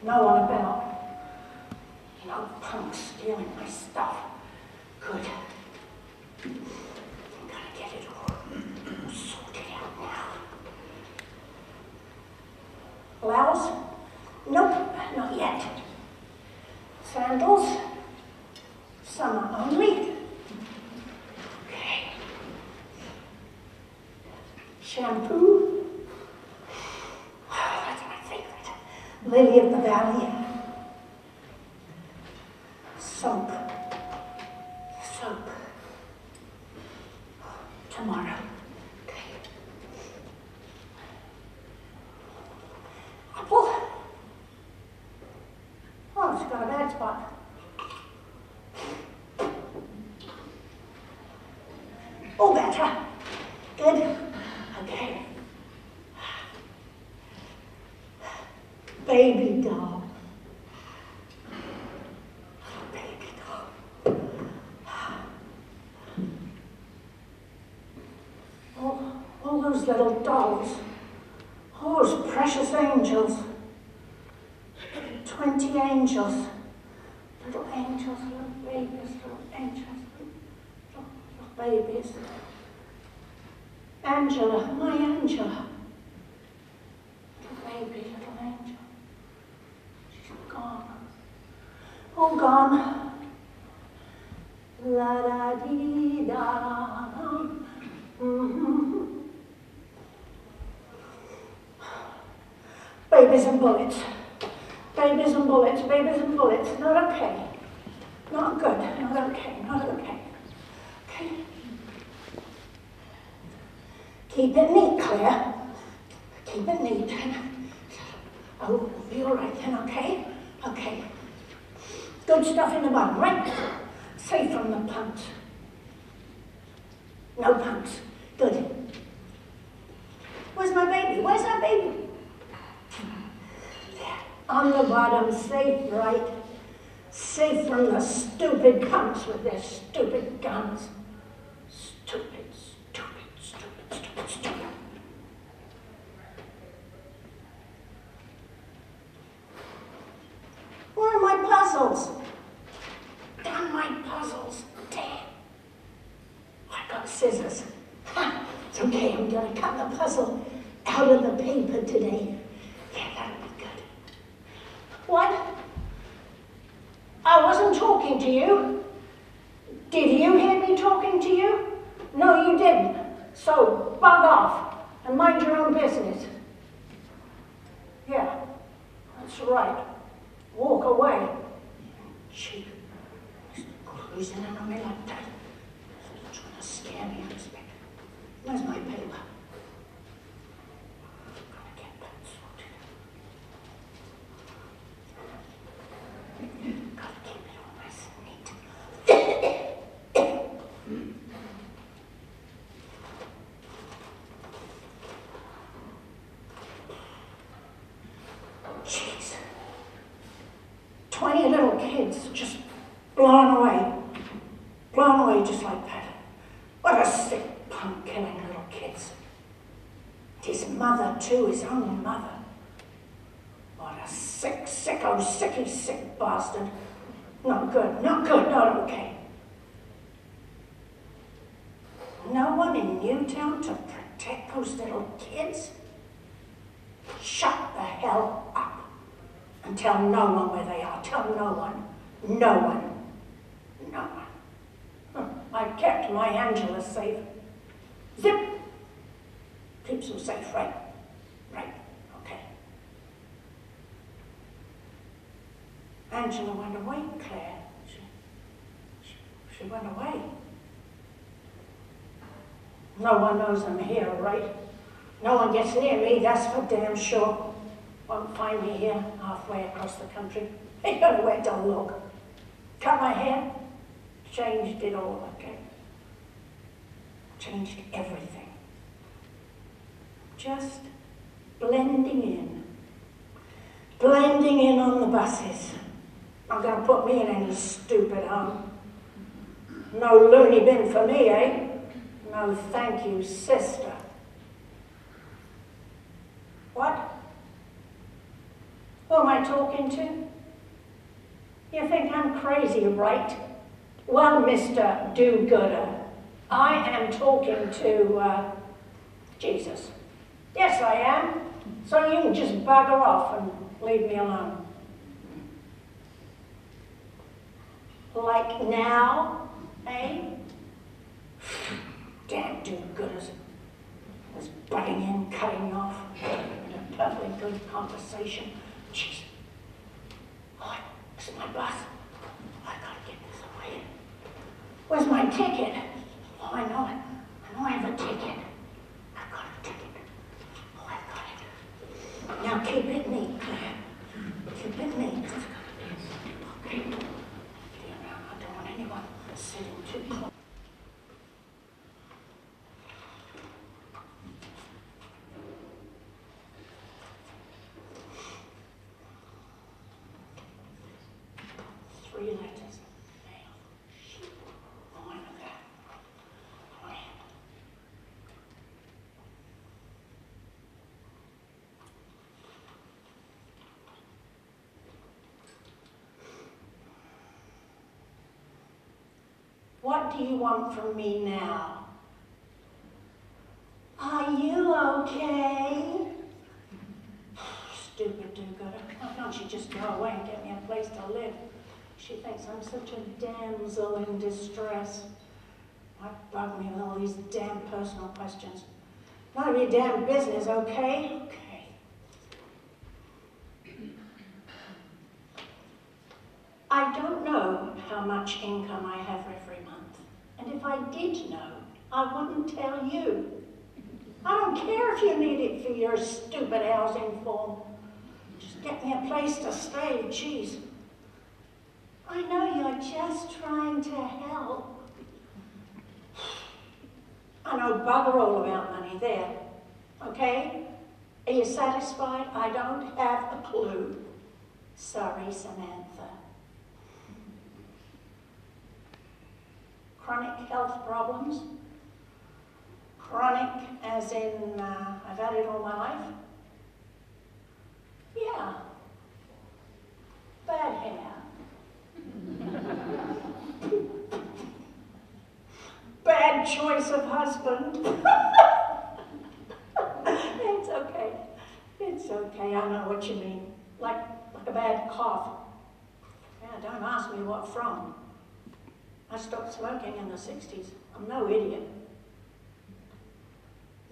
No one about. No punks stealing my stuff. Good. I'm gonna get it all sorted out now. Blouse? Nope, not yet. Sandals? Summer only. Okay. Shampoo? That's my favorite. Lily of the Valley. Soap. Tomorrow. Okay. Apple? Oh, it's got a bad spot. Oh, better. Good. Okay. Baby doll. Baby doll. All those little dolls. Oh, those precious angels. 20 angels. Little angels, little babies, little angels, little babies. Angela, my Angela. Little baby, little angel. She's gone. All gone. La da dee da. Babies and bullets. Babies and bullets, babies and bullets. Not okay. Not good. Not okay. Not okay. Okay. Keep it neat, Claire. Keep it neat. Oh, it'll be all right then, okay? Okay. Good stuff in the bottom, right? Safe from the punts. No punts. Good. Where's my baby? Where's that baby? There. On the bottom, safe, right? Safe from the stupid punks with their stupid guns. Stupid. Where are my puzzles? Damn my puzzles. Damn. I got scissors. Ha! It's okay, I'm gonna cut the puzzle out of the paper today. Yeah, that'll be good. What? I wasn't talking to you. Did you hear me talking to you? No, you didn't. So, bug off and mind your own business. Yeah, that's right. Walk away. Cheap. Cruising in on me like that. Trying to scare me, I expect. Where's my paper? I'm gonna get that sorted. Gotta keep it all nice and neat. Jeez. 20 little kids just blown away. Blown away just like that. What a sick punk killing little kids. His mother too, his own mother. What a sick, sicko, sicky, sick bastard. Not good, not good, not okay. No one in Newtown to protect those little kids? Shut the hell up and tell no one where they are. Tell no one. No one. No one. I kept my Angela safe. Zip! Keeps them safe, right? Right, okay. Angela went away, Claire. She went away. No one knows I'm here, right? No one gets near me, that's for damn sure. Won't find me here, halfway across the country. Ain't got nowhere to look. Cut my hair, changed it all, okay? Changed everything. Just blending in. Blending in on the buses. Not gonna put me in any stupid home. No loony bin for me, eh? No thank you, sister. What? Who am I talking to? You think I'm crazy, right? Well, Mr. Do-Gooder, I am talking to Jesus. Yes, I am. So you can just bugger off and leave me alone. Like now, eh? Damn do-gooders. Was butting in, cutting off, in a perfectly good conversation. Jeez. Oh, this is my bus. I gotta get this away. Where's my ticket? Oh, I know it. I know I have a ticket. I've got a ticket. Oh, I've got it. Now keep it neat, Claire. Keep it neat. Okay. I don't want anyone sitting too close. Three letters. Mail. Oh, I know that. Oh, yeah. What do you want from me now? Are you okay? Stupid do-gooder. Why don't she just go away and get me a place to live? She thinks I'm such a damsel in distress. Why bug me with all these damn personal questions? None of your damn business, okay? Okay. I don't know how much income I have every month. And if I did know, I wouldn't tell you. I don't care if you need it for your stupid housing form. Just get me a place to stay, jeez. I know you're just trying to help. I know bugger all about money there, okay? Are you satisfied? I don't have a clue. Sorry, Samantha. Chronic health problems? Chronic as in I've had it all my life? Yeah. Bad hair. Bad choice of husband. It's okay. It's okay. I know what you mean. Like a bad cough. Yeah, don't ask me what from. I stopped smoking in the 60s. I'm no idiot.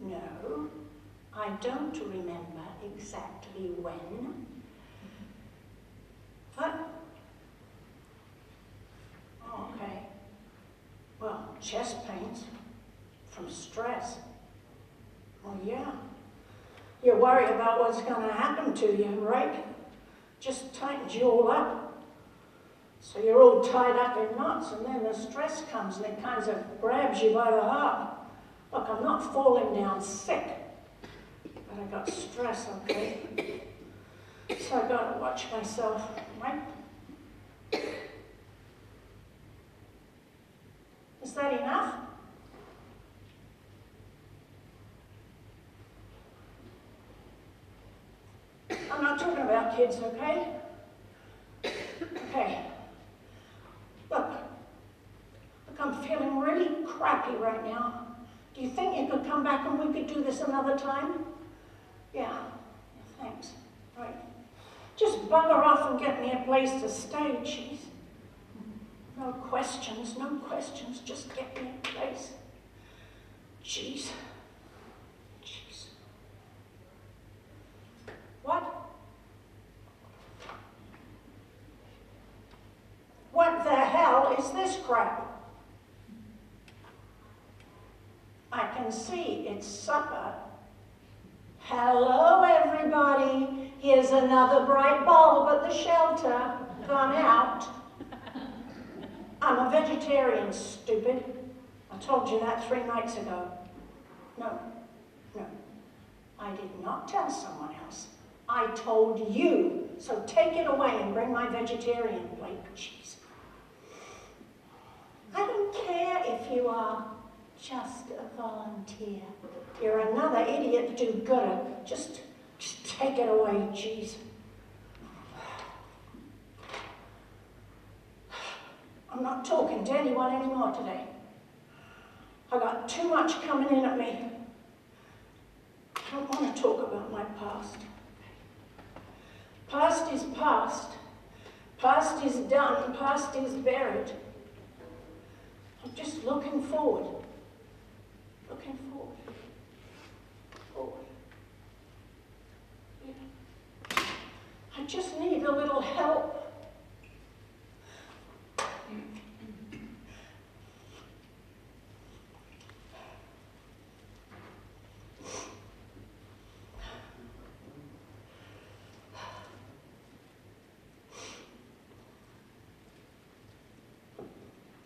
No, I don't remember exactly when. But oh, okay. Well, chest pains from stress. Well, yeah. You worry about what's going to happen to you, right? Just tightens you all up. So you're all tied up in knots, and then the stress comes and it kind of grabs you by the heart. Look, I'm not falling down sick, but I got stress, okay? So I got to watch myself, right? Is that enough? I'm not talking about kids, okay? Okay. Look, I'm feeling really crappy right now. Do you think you could come back and we could do this another time? Yeah, thanks. Right. Just bugger off and get me a place to stay, jeez. No questions, just get me a place. Jeez. Jeez. What? What the hell is this crap? I can see it's supper. Hello, everybody. Here's another bright bulb at the shelter. Gone out. I'm a vegetarian, stupid. I told you that 3 nights ago. No. I did not tell someone else. I told you. So take it away and bring my vegetarian plate. Jeez. I don't care if you are just a volunteer. You're another idiot do-gooder. Just take it away, jeez. talking to anyone anymore today. I got too much coming in at me. I don't want to talk about my past. Past is past. Past is done. Past is buried. I'm just looking forward. Looking forward. Forward. Yeah. I just need a little help.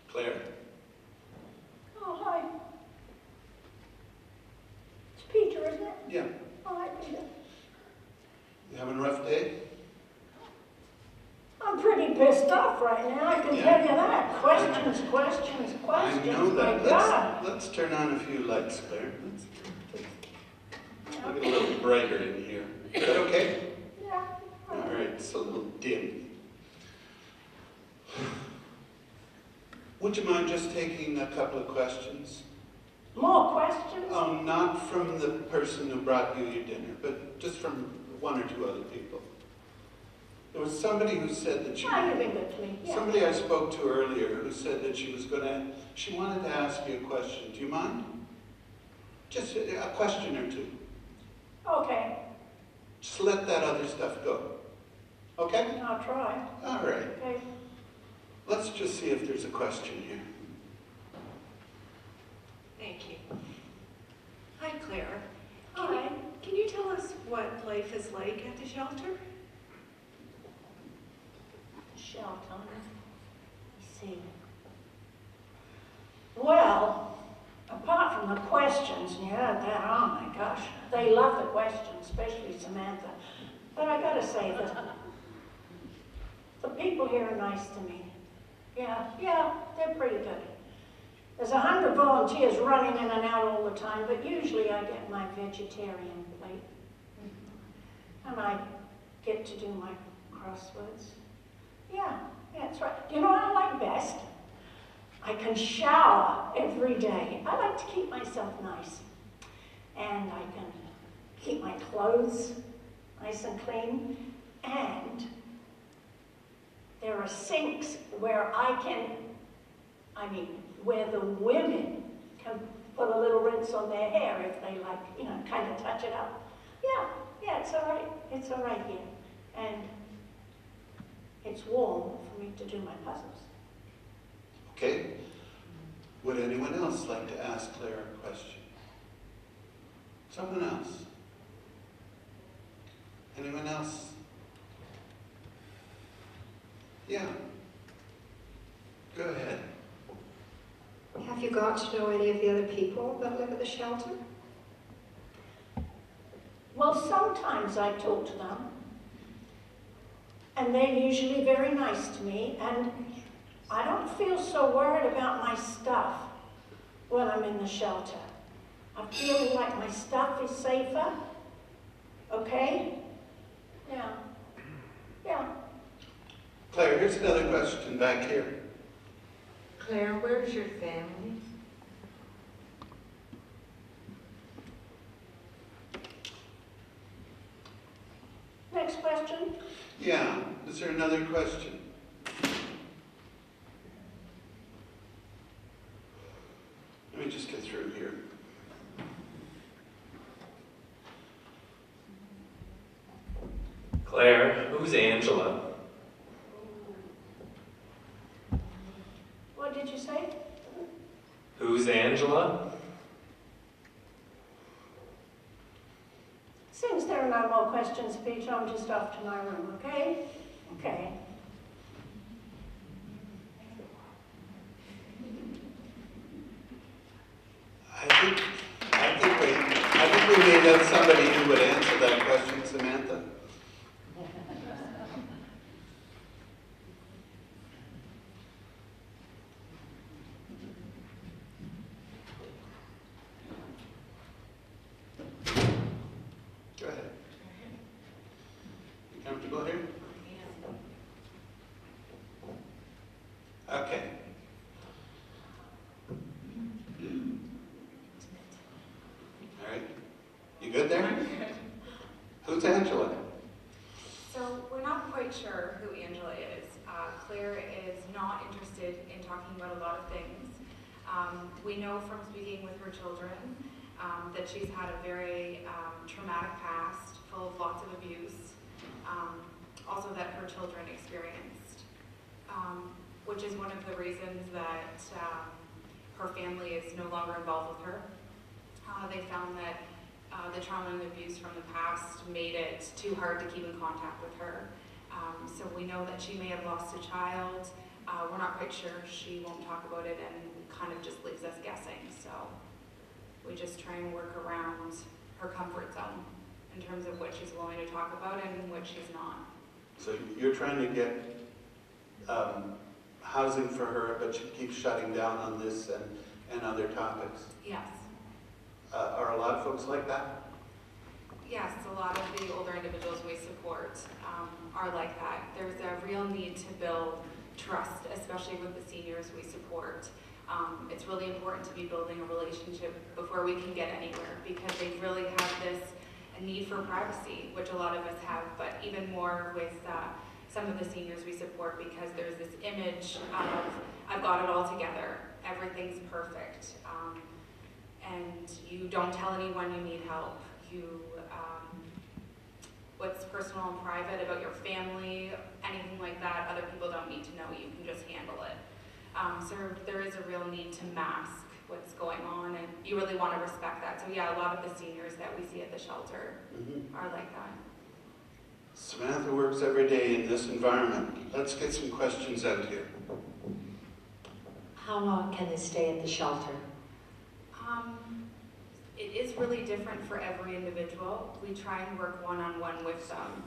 Claire? Oh, hi. It's Peter, isn't it? Yeah. Oh, hi, Peter. You having a rough day? I'm pretty pissed off right now, I can tell you that. Questions, questions, I questions. know that. My God. Let's turn on a few lights, Claire. Let's make it a little brighter in here. Is that okay? Yeah. All right, it's a little dim. Would you mind just taking a couple of questions? More questions? Oh, not from the person who brought you your dinner, but just from one or two other people. There was somebody who said that Oh, you've been good to me. Yeah. somebody I spoke to earlier who said that she wanted to ask you a question. Do you mind? Just a question or two. Okay. Just let that other stuff go. Okay? I'll try. All right. Okay. Let's just see if there's a question here. Thank you. Hi, Claire. Hi. Can you tell us what life is like at the shelter? Shelter. Let me see. Well, apart from the questions, you heard that, oh my gosh, they love the questions, especially Samantha. But I gotta say that the people here are nice to me. Yeah, they're pretty good. There's 100 volunteers running in and out all the time, but usually I get my vegetarian plate. And I get to do my crosswords. Yeah, that's right. You know what I like best? I can shower every day. I like to keep myself nice. And I can keep my clothes nice and clean. And there are sinks where where the women can put a little rinse on their hair if they like, kind of touch it up. Yeah, it's all right. It's all right here. And it's warm for me to do my puzzles. Okay. Would anyone else like to ask Claire a question? Someone else? Anyone else? Yeah. Go ahead. Have you got to know any of the other people that live at the shelter? Well, sometimes I talk to them, and they're usually very nice to me, and I don't feel so worried about my stuff when I'm in the shelter. I feel like my stuff is safer, okay? Yeah. Claire, here's another question back here. Claire, where's your family? Next question. Yeah, is there another question? Let me just get through here. Claire, who's Angela? What did you say? Who's Angela? Since there are no more questions, Peter, I'm just off to my room, okay? Okay. I think we may have somebody who would answer that question, Samantha. Go ahead. You comfortable here? Okay. quite sure who Angela is. Claire is not interested in talking about a lot of things. We know from speaking with her children that she's had a very traumatic past, full of lots of abuse, also that her children experienced, which is one of the reasons that her family is no longer involved with her. They found that the trauma and abuse from the past made it too hard to keep in contact with her. So we know that she may have lost a child. We're not quite sure. She won't talk about it and kind of just leaves us guessing. So we just try and work around her comfort zone in terms of what she's willing to talk about and what she's not. So you're trying to get housing for her, but she keeps shutting down on this and other topics. Yes. Are a lot of folks like that? Yes, a lot of the older individuals we support are like that. There's a real need to build trust, especially with the seniors we support. It's really important to be building a relationship before we can get anywhere, because they really have this need for privacy, which a lot of us have, but even more with some of the seniors we support, because there's this image of, I've got it all together, everything's perfect, and you don't tell anyone you need help. What's personal and private about your family, anything like that, other people don't need to know. You can just handle it. So there is a real need to mask what's going on, and you really want to respect that. So yeah, a lot of the seniors that we see at the shelter are like that. Samantha works every day in this environment. Let's get some questions out here. How long can they stay at the shelter? It is really different for every individual. We try and work one-on-one with them.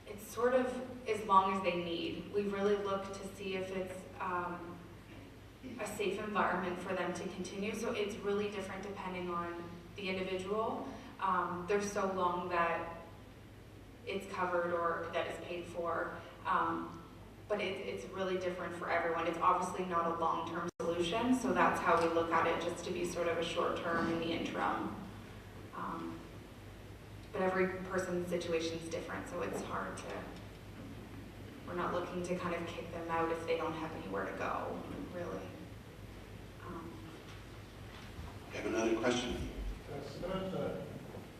It's sort of as long as they need. We really look to see if it's a safe environment for them to continue. So it's really different depending on the individual. There's so long that it's covered or that it's paid for. But it's really different for everyone. It's obviously not a long-term solution, so that's how we look at it, just to be sort of a short-term in the interim. But every person's situation is different, so it's hard to, we're not looking to kind of kick them out if they don't have anywhere to go, really. I have another question. Samantha,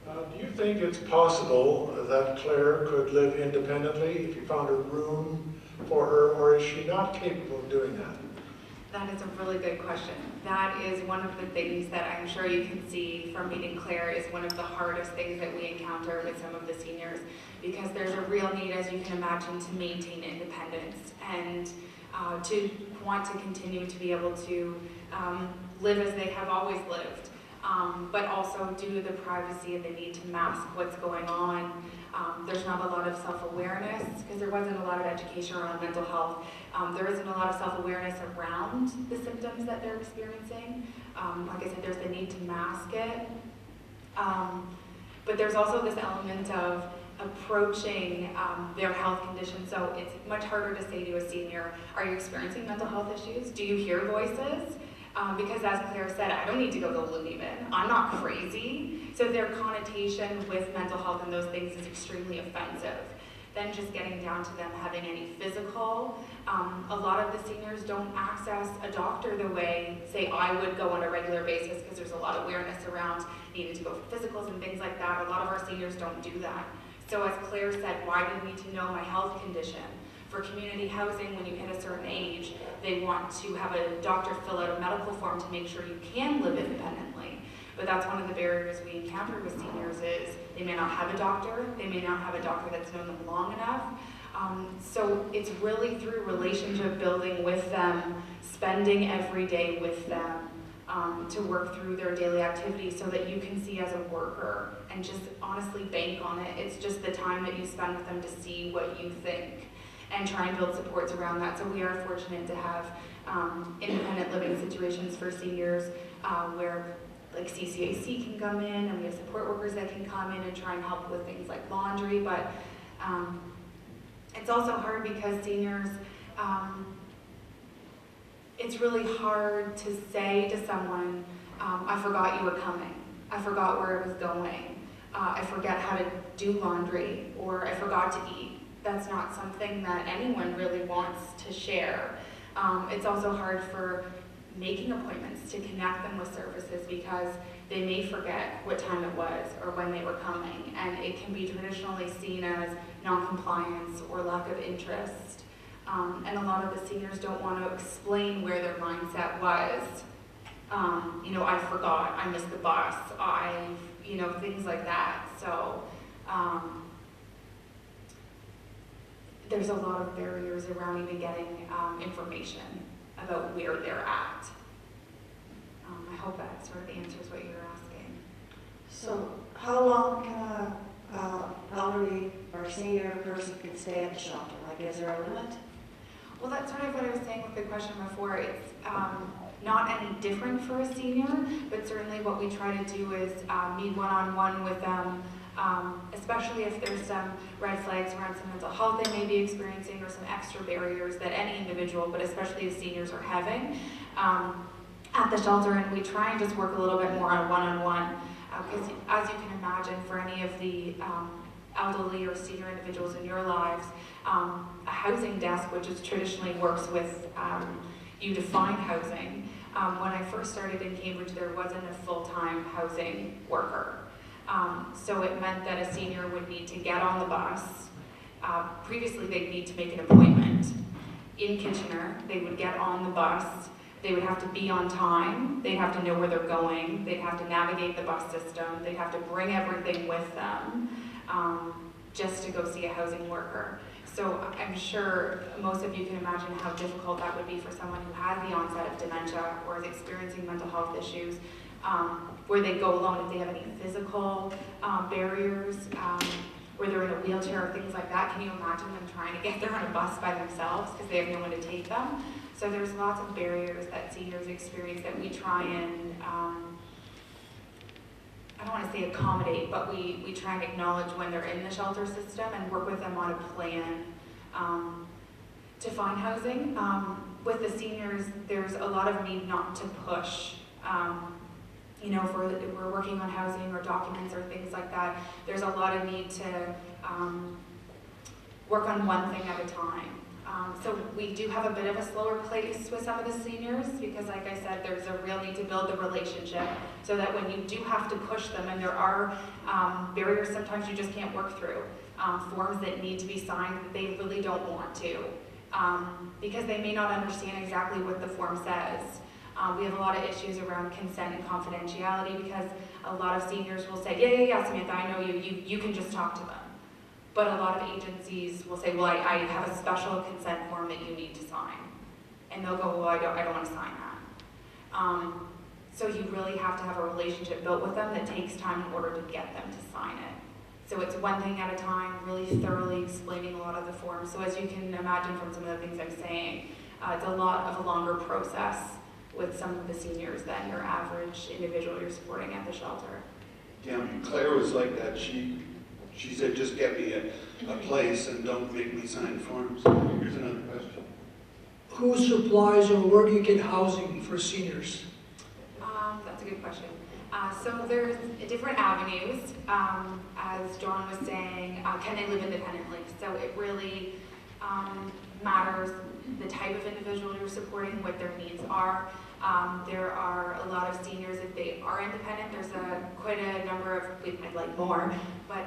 do you think it's possible that Claire could live independently if you found a room for her, or is she not capable of doing that? That is a really good question. That is one of the things that I'm sure you can see from meeting Claire is one of the hardest things that we encounter with some of the seniors, because there's a real need, as you can imagine, to maintain independence and to want to continue to be able to live as they have always lived, but also due to the privacy, they need to mask what's going on. There's not a lot of self-awareness, because there wasn't a lot of education around mental health. There isn't a lot of self-awareness around the symptoms that they're experiencing. Like I said, there's the need to mask it. But there's also this element of approaching their health condition. So it's much harder to say to a senior, are you experiencing mental health issues? Do you hear voices? Because as Claire said, I don't need to go to Looney Bin. I'm not crazy. So their connotation with mental health and those things is extremely offensive. Then just getting down to them having any physical. A lot of the seniors don't access a doctor the way, say, I would go on a regular basis, because there's a lot of awareness around needing to go for physicals and things like that. A lot of our seniors don't do that. So as Claire said, why do you need to know my health condition? For community housing, when you hit a certain age, they want to have a doctor fill out a medical form to make sure you can live independently. But that's one of the barriers we encounter with seniors is they may not have a doctor, they may not have a doctor that's known them long enough. So it's really through relationship building with them, spending every day with them, to work through their daily activities so that you can see as a worker and just honestly bank on it. It's just the time that you spend with them to see what you think and try and build supports around that. So we are fortunate to have independent living situations for seniors where like CCAC can come in, and we have support workers that can come in and try and help with things like laundry, but it's also hard because seniors, it's really hard to say to someone, I forgot you were coming. I forgot where it was going. I forget how to do laundry, or I forgot to eat. That's not something that anyone really wants to share. It's also hard for making appointments to connect them with services because they may forget what time it was or when they were coming, and it can be traditionally seen as non-compliance or lack of interest. And a lot of the seniors don't want to explain where their mindset was. I forgot, I missed the bus, things like that. So there's a lot of barriers around even getting information about where they're at. I hope that sort of answers what you're asking. So how long can a elderly or senior person can stay at the shelter? Like, is there a limit? Well, that's sort of what I was saying with the question before. It's not any different for a senior, but certainly what we try to do is meet one-on-one with them, especially if there's some red flags around some mental health they may be experiencing or some extra barriers that any individual, but especially the seniors, are having at the shelter. And we try and just work a little bit more on one-on-one, because as you can imagine, for any of the elderly or senior individuals in your lives, a housing desk, which is traditionally works with you to find housing. When I first started in Cambridge, there wasn't a full-time housing worker. So it meant that a senior would need to get on the bus. Previously, they'd need to make an appointment in Kitchener. They would get on the bus. They would have to be on time. They'd have to know where they're going. They'd have to navigate the bus system. They'd have to bring everything with them just to go see a housing worker. So I'm sure most of you can imagine how difficult that would be for someone who has the onset of dementia or is experiencing mental health issues, where they go alone, if they have any physical barriers, where they're in a wheelchair or things like that. Can you imagine them trying to get there on a bus by themselves because they have no one to take them? So there's lots of barriers that seniors experience that we try and, I don't want to say accommodate, but we try and acknowledge when they're in the shelter system and work with them on a plan to find housing. With the seniors, there's a lot of need not to push. If we're working on housing or documents or things like that, there's a lot of need to work on one thing at a time. So we do have a bit of a slower pace with some of the seniors because, like I said, there's a real need to build the relationship so that when you do have to push them, and there are barriers sometimes you just can't work through, forms that need to be signed that they really don't want to, because they may not understand exactly what the form says. We have a lot of issues around consent and confidentiality because a lot of seniors will say, yeah, Samantha, I know you can just talk to them. But a lot of agencies will say, well, I have a special consent form that you need to sign. And they'll go, well, I don't want to sign that. So you really have to have a relationship built with them that takes time in order to get them to sign it. So it's one thing at a time, really thoroughly explaining a lot of the forms. So as you can imagine from some of the things I'm saying, it's a lot of a longer process with some of the seniors than your average individual you're supporting at the shelter. Yeah, Claire was like that. She said, just get me a place and don't make me sign forms. Here's another question. Who supplies or where do you get housing for seniors? That's a good question. So there's different avenues. As John was saying, can they live independently? So it really matters the type of individual you're supporting, what their needs are. There are a lot of seniors, if they are independent, there's quite a number of, I'd like more, but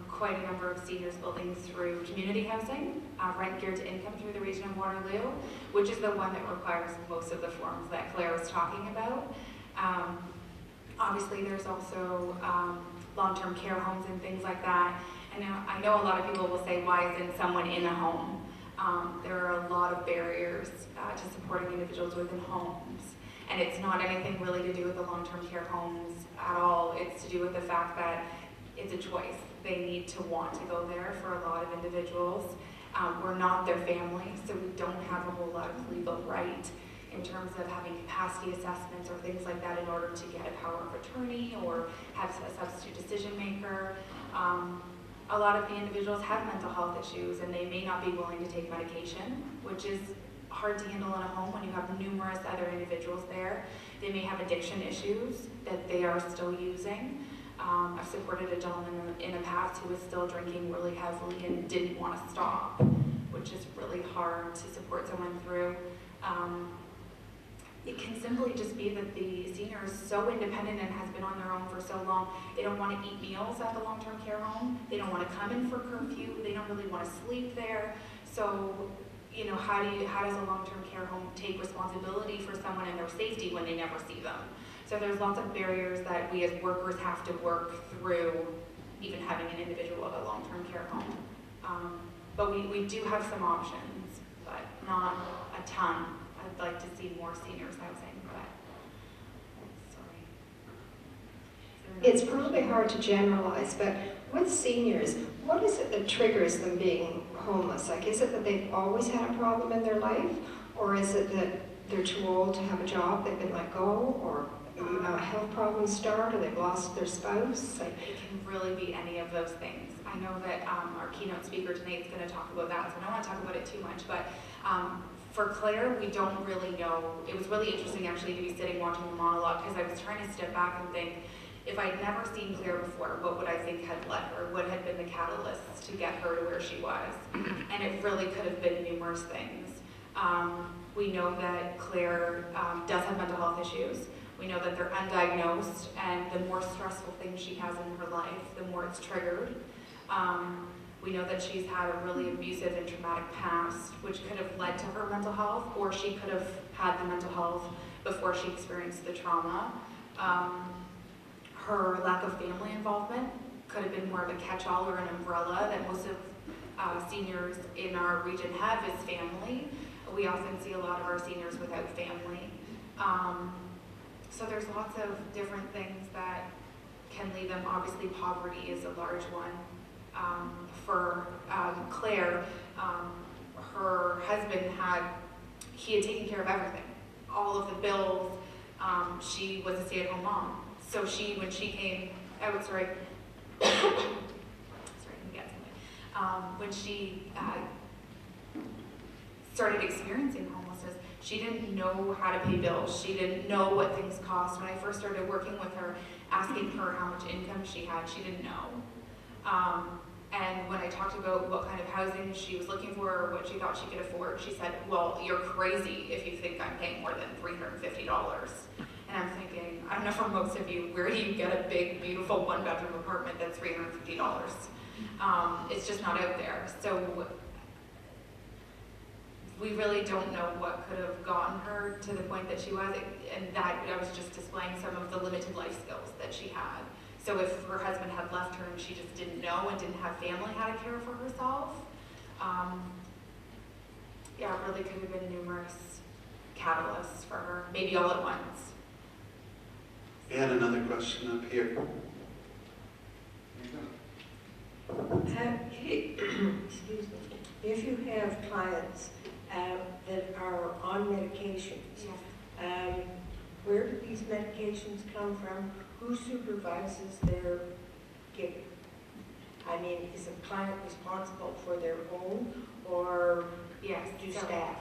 quite a number of seniors building through community housing, rent geared to income through the region of Waterloo, which is the one that requires most of the forms that Claire was talking about. Obviously, there's also long-term care homes and things like that. And I know a lot of people will say, why isn't someone in a home? There are a lot of barriers to supporting individuals within homes. And it's not anything really to do with the long-term care homes at all. It's to do with the fact that it's a choice. They need to want to go there for a lot of individuals. We're not their family, so we don't have a whole lot of legal right in terms of having capacity assessments or things like that in order to get a power of attorney or have a substitute decision maker. A lot of the individuals have mental health issues and they may not be willing to take medication, which is hard to handle in a home when you have numerous other individuals there. They may have addiction issues that they are still using. I've supported a gentleman in a past who was still drinking really heavily and didn't want to stop, which is really hard to support someone through. It can simply just be that the senior is so independent and has been on their own for so long, they don't want to eat meals at the long-term care home, they don't want to come in for curfew, they don't really want to sleep there. So, you know, how does a long-term care home take responsibility for someone and their safety when they never see them? So there's lots of barriers that we as workers have to work through, even having an individual at a long-term care home. But we do have some options, but not a ton. I'd like to see more seniors housing, but sorry. It's probably hard to generalize, but with seniors, what is it that triggers them being homeless? Like, is it that they've always had a problem in their life? Or is it that they're too old to have a job, they've been let go, or health problems start, or they've lost their spouse? Like, it can really be any of those things. I know that our keynote speaker tonight is going to talk about that, so I don't want to talk about it too much, but for Claire, we don't really know. It was really interesting actually to be sitting watching the monologue, because I was trying to step back and think, if I'd never seen Claire before, what would I think had led her? What had been the catalyst to get her to where she was? And it really could have been numerous things. We know that Claire does have mental health issues. We know that they're undiagnosed, and the more stressful things she has in her life, the more it's triggered. We know that she's had a really abusive and traumatic past, which could have led to her mental health, or she could have had the mental health before she experienced the trauma. Her lack of family involvement could have been more of a catch-all or an umbrella that most of seniors in our region have is family. We often see a lot of our seniors without family. So there's lots of different things that can lead them. Obviously, poverty is a large one. For Claire, her husband had taken care of everything, all of the bills. She was a stay-at-home mom. So when she came out, when she started experiencing homelessness, she didn't know how to pay bills. She didn't know what things cost. When I first started working with her, asking her how much income she had, she didn't know. And when I talked about what kind of housing she was looking for or what she thought she could afford, she said, well, you're crazy if you think I'm paying more than $350. And I'm thinking, I don't know, for most of you, where do you get a big, beautiful one-bedroom apartment that's $350? It's just not out there. So we really don't know what could have gotten her to the point that she was, and that I was just displaying some of the limited life skills that she had. So if her husband had left her and she just didn't know and didn't have family how to care for herself, yeah, it really could have been numerous catalysts for her, maybe all at once. We had another question up here. Excuse me. If you have clients that are on medications, where do these medications come from? Who supervises their giving? I mean, is a client responsible for their own, or do staff?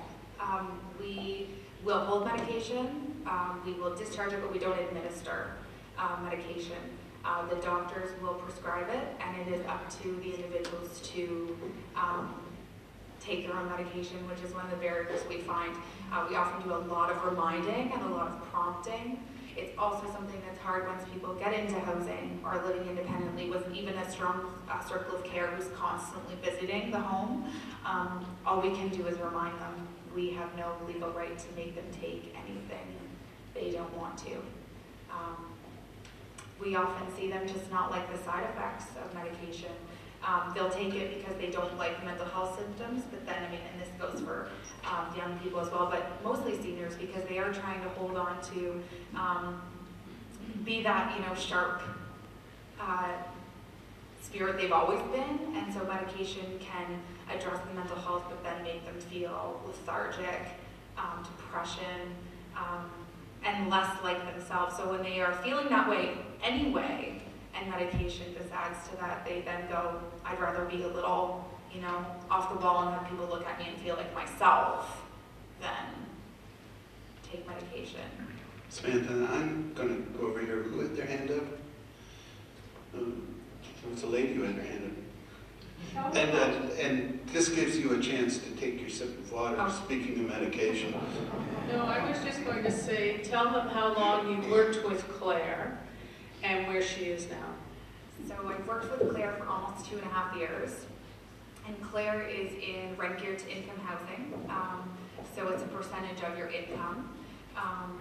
We will hold medication, we will discharge it, but we don't administer medication. The doctors will prescribe it, and it is up to the individuals to take their own medication, which is one of the barriers we find. We often do a lot of reminding and a lot of prompting. It's also something that's hard once people get into housing or living independently with even a strong circle of care who's constantly visiting the home. All we can do is remind them we have no legal right to make them take anything they don't want to. We often see them just not like the side effects of medication. They'll take it because they don't like mental health symptoms, but then, I mean, and this goes for young people as well, but mostly seniors, because they are trying to hold on to, be that, sharp spirit they've always been, and so medication can address the mental health, but then make them feel lethargic, depression, and less like themselves. So when they are feeling that way anyway, and medication just adds to that, they then go, I'd rather be a little, off the wall and have people look at me and feel like myself than take medication. Samantha, I'm going to go over here. Who had their hand up? There was a lady who had her hand up. And this gives you a chance to take your sip of water, speaking of medication. No, I was just going to say, tell them how long you worked with Claire and where she is now. So I've worked with Claire for almost 2.5 years. And Claire is in rent geared to income housing. So it's a percentage of your income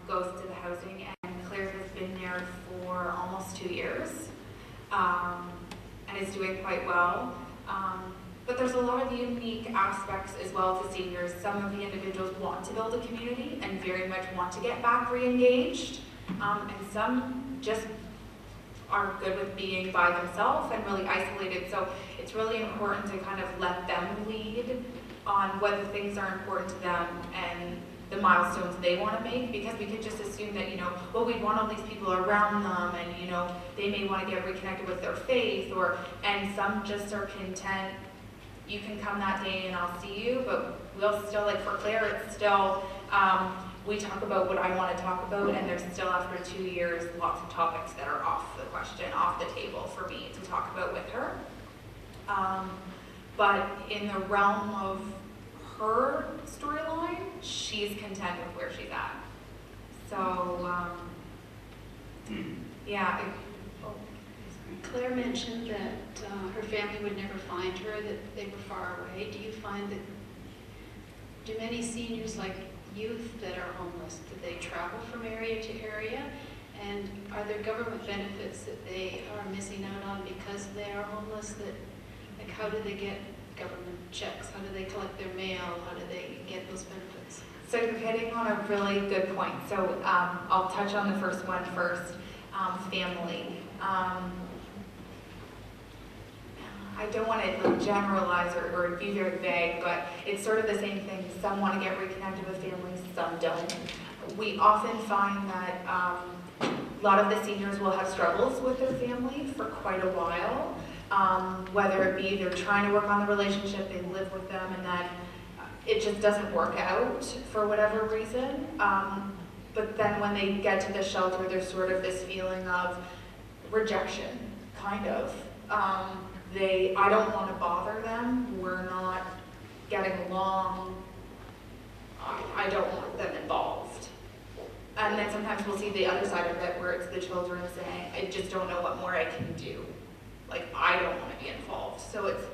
goes to the housing. And Claire has been there for almost 2 years and is doing quite well. But there's a lot of unique aspects as well to seniors. Some of the individuals want to build a community and very much want to get back re-engaged. And some just are good with being by themselves and really isolated. So it's really important to kind of let them lead on what the things are important to them and the milestones they want to make, because we could just assume that, well, we want all these people around them and, they may want to get reconnected with their faith, and some just are content, you can come that day and I'll see you, but we'll still, like for Claire, it's still, we talk about what I want to talk about, and there's still, after 2 years, lots of topics that are off the question, off the table for me to talk about with her. But in the realm of her storyline, she's content with where she's at. So, yeah. Claire mentioned that her family would never find her, that they were far away. Do you find that, do many seniors, like youth that are homeless, do they travel from area to area? And are there government benefits that they are missing out on because they are homeless? Like how do they get government checks? How do they collect their mail? How do they get those benefits? So you're hitting on a really good point. So I'll touch on the first one first, family. I don't want to generalize or be very vague, but it's sort of the same thing. Some want to get reconnected with families, some don't. We often find that a lot of the seniors will have struggles with their family for quite a while, whether it be they're trying to work on the relationship, they live with them, and then it just doesn't work out for whatever reason. But then when they get to the shelter, there's sort of this feeling of rejection, kind of. I don't want to bother them, we're not getting along, I don't want them involved. And then sometimes we'll see the other side of it where it's the children saying, I just don't know what more I can do. Like, I don't want to be involved. So it's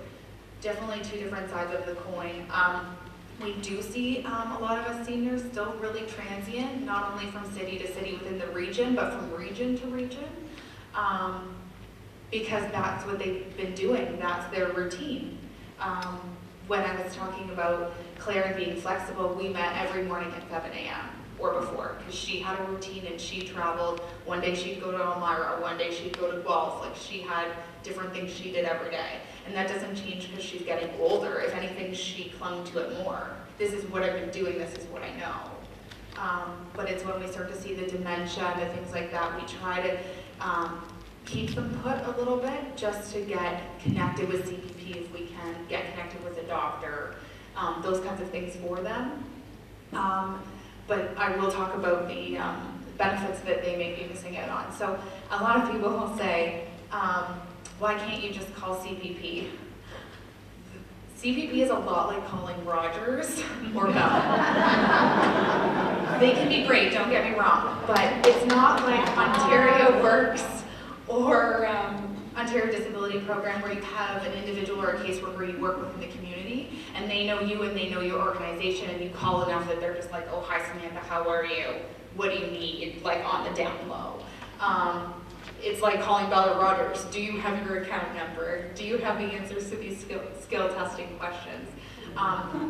definitely two different sides of the coin. We do see a lot of us seniors still really transient, not only from city to city within the region, but from region to region. Because that's what they've been doing, that's their routine. When I was talking about Claire and being flexible, we met every morning at 7 a.m. or before, because she had a routine and she traveled. One day she'd go to Elmira, one day she'd go to Guelph. Like, she had different things she did every day. And that doesn't change because she's getting older. If anything, she clung to it more. This is what I've been doing, this is what I know. But it's when we start to see the dementia and the things like that, we try to keep them put a little bit just to get connected with CPP if we can, get connected with a doctor, those kinds of things for them. But I will talk about the benefits that they may be missing out on. So a lot of people will say, why can't you just call CPP? CPP is a lot like calling Rogers or Bell. They can be great, don't get me wrong, but it's not like Ontario Works or Ontario Disability Program where you have an individual or a caseworker you work with in the community and they know you and they know your organization and you call enough that they're just like, oh, hi Samantha, how are you? What do you need? Like on the down low. It's like calling Bell or Rogers. Do you have your account number? Do you have the answers to these skill testing questions?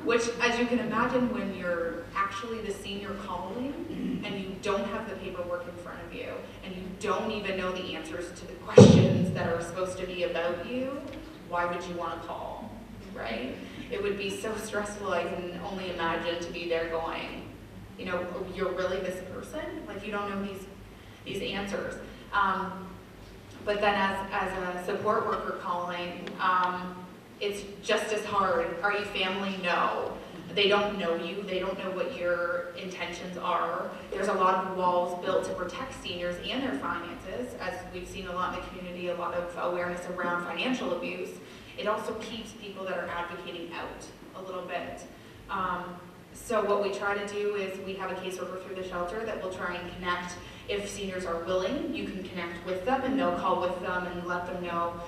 Which, as you can imagine, when you're actually the senior calling and you don't have the paperwork in front of you and you don't even know the answers to the questions that are supposed to be about you, why would you want to call, right? It would be so stressful. I can only imagine to be there going, you know, you're really this person? Like, you don't know these answers. But then as a support worker calling, it's just as hard. Are you family? No. They don't know you, they don't know what your intentions are. There's a lot of walls built to protect seniors and their finances, as we've seen a lot in the community, a lot of awareness around financial abuse. It also keeps people that are advocating out a little bit. So what we try to do is we have a caseworker through the shelter that will try and connect. If seniors are willing, you can connect with them and they'll call with them and let them know.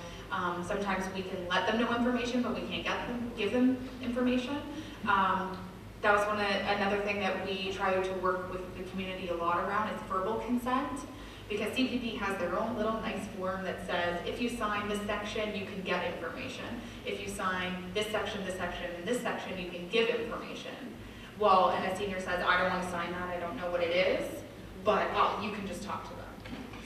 Sometimes we can let them know information, but we can't give them information. That was another thing that we try to work with the community a lot around is verbal consent. Because CPP has their own little nice form that says, if you sign this section, you can get information. If you sign this section, and this section, you can give information. Well, and a senior says, I don't want to sign that, I don't know what it is, but you can just talk to them.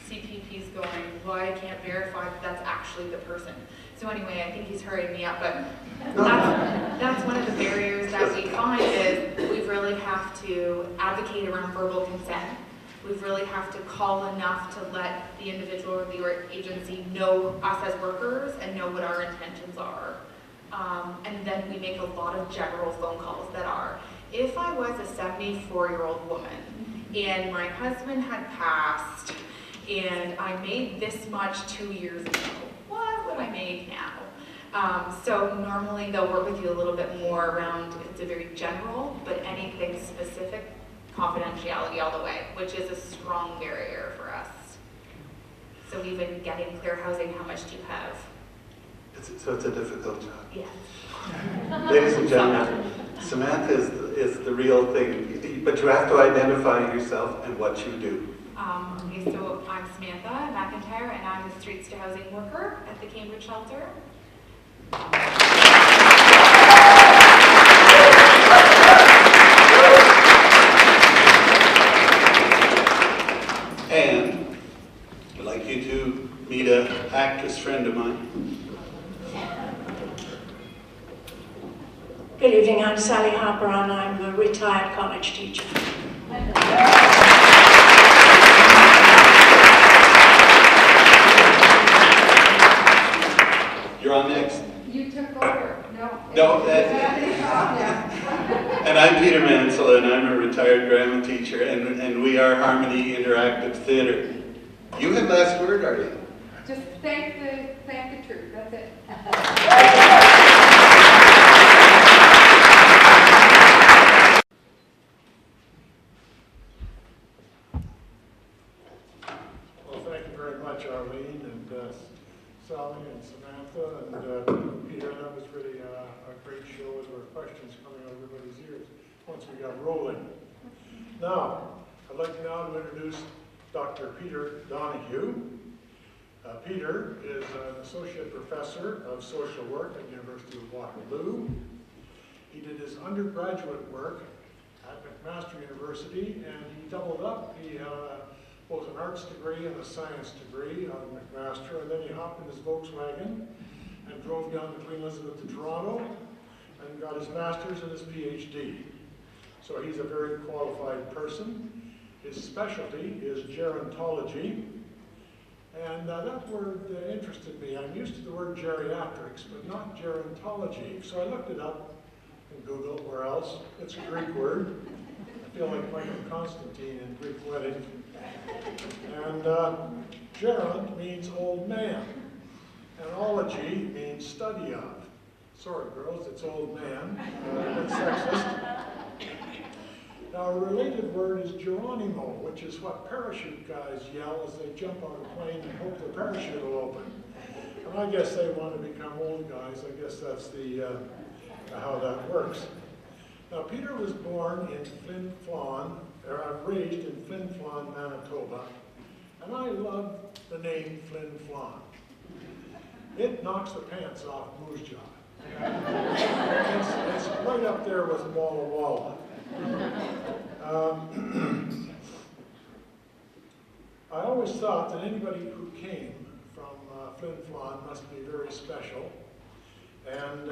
CPP's going, well, I can't verify that that's actually the person. So anyway, I think he's hurrying me up, but that's one of the barriers that we find is we really have to advocate around verbal consent. We really have to call enough to let the individual or the agency know us as workers and know what our intentions are. And then we make a lot of general phone calls that are, if I was a 74-year-old woman and my husband had passed and I made this much 2 years ago, what would I make now? So normally they'll work with you a little bit more around, it's a very general, but anything specific, confidentiality all the way, which is a strong barrier for us. So even getting clear housing, how much do you have? So it's a difficult job. Yes. Ladies and gentlemen, Samantha is the real thing, but you have to identify yourself and what you do. Okay, so I'm Samantha McIntyre, and I'm the Streets to Housing worker at the Cambridge Shelter. And I'd like you to meet an actress friend of mine. Good evening, I'm Sally Harper and I'm a retired college teacher. You're on next. You took over. No, and I'm Peter Mansell, and I'm a retired drama teacher, and we are Harmony Interactive Theatre. You have last word, are you? Just thank the truth. That's it. Well, thank you very much, Arlene, and Sally, and Samantha, and Peter. That was really a great show. There were questions coming out of everybody's ears once we got rolling. Now, I'd like now to introduce Dr. Peter Donahue. Peter is an associate professor of social work at the University of Waterloo. He did his undergraduate work at McMaster University, and he doubled up. He had both an arts degree and a science degree out of McMaster, and then he hopped in his Volkswagen and drove down to Queen Elizabeth to Toronto and got his master's and his PhD. So he's a very qualified person. His specialty is gerontology, and that word interested me. I'm used to the word geriatrics, but not gerontology. So I looked it up in Google, where else? It's a Greek word. I feel like Michael Constantine in Greek Wedding. And geront means old man, and ology means study of. Sorry, girls, it's old man. A bit sexist. Now, a related word is Geronimo, which is what parachute guys yell as they jump out of a plane and hope the parachute will open. And I guess they want to become old guys. I guess that's the how that works. Now, Peter was born in Flin Flon, or raised in Flin Flon, Manitoba, and I love the name Flin Flon. It knocks the pants off Moose Jaw. It's right up there with Walla Walla. I always thought that anybody who came from Flin Flon must be very special, and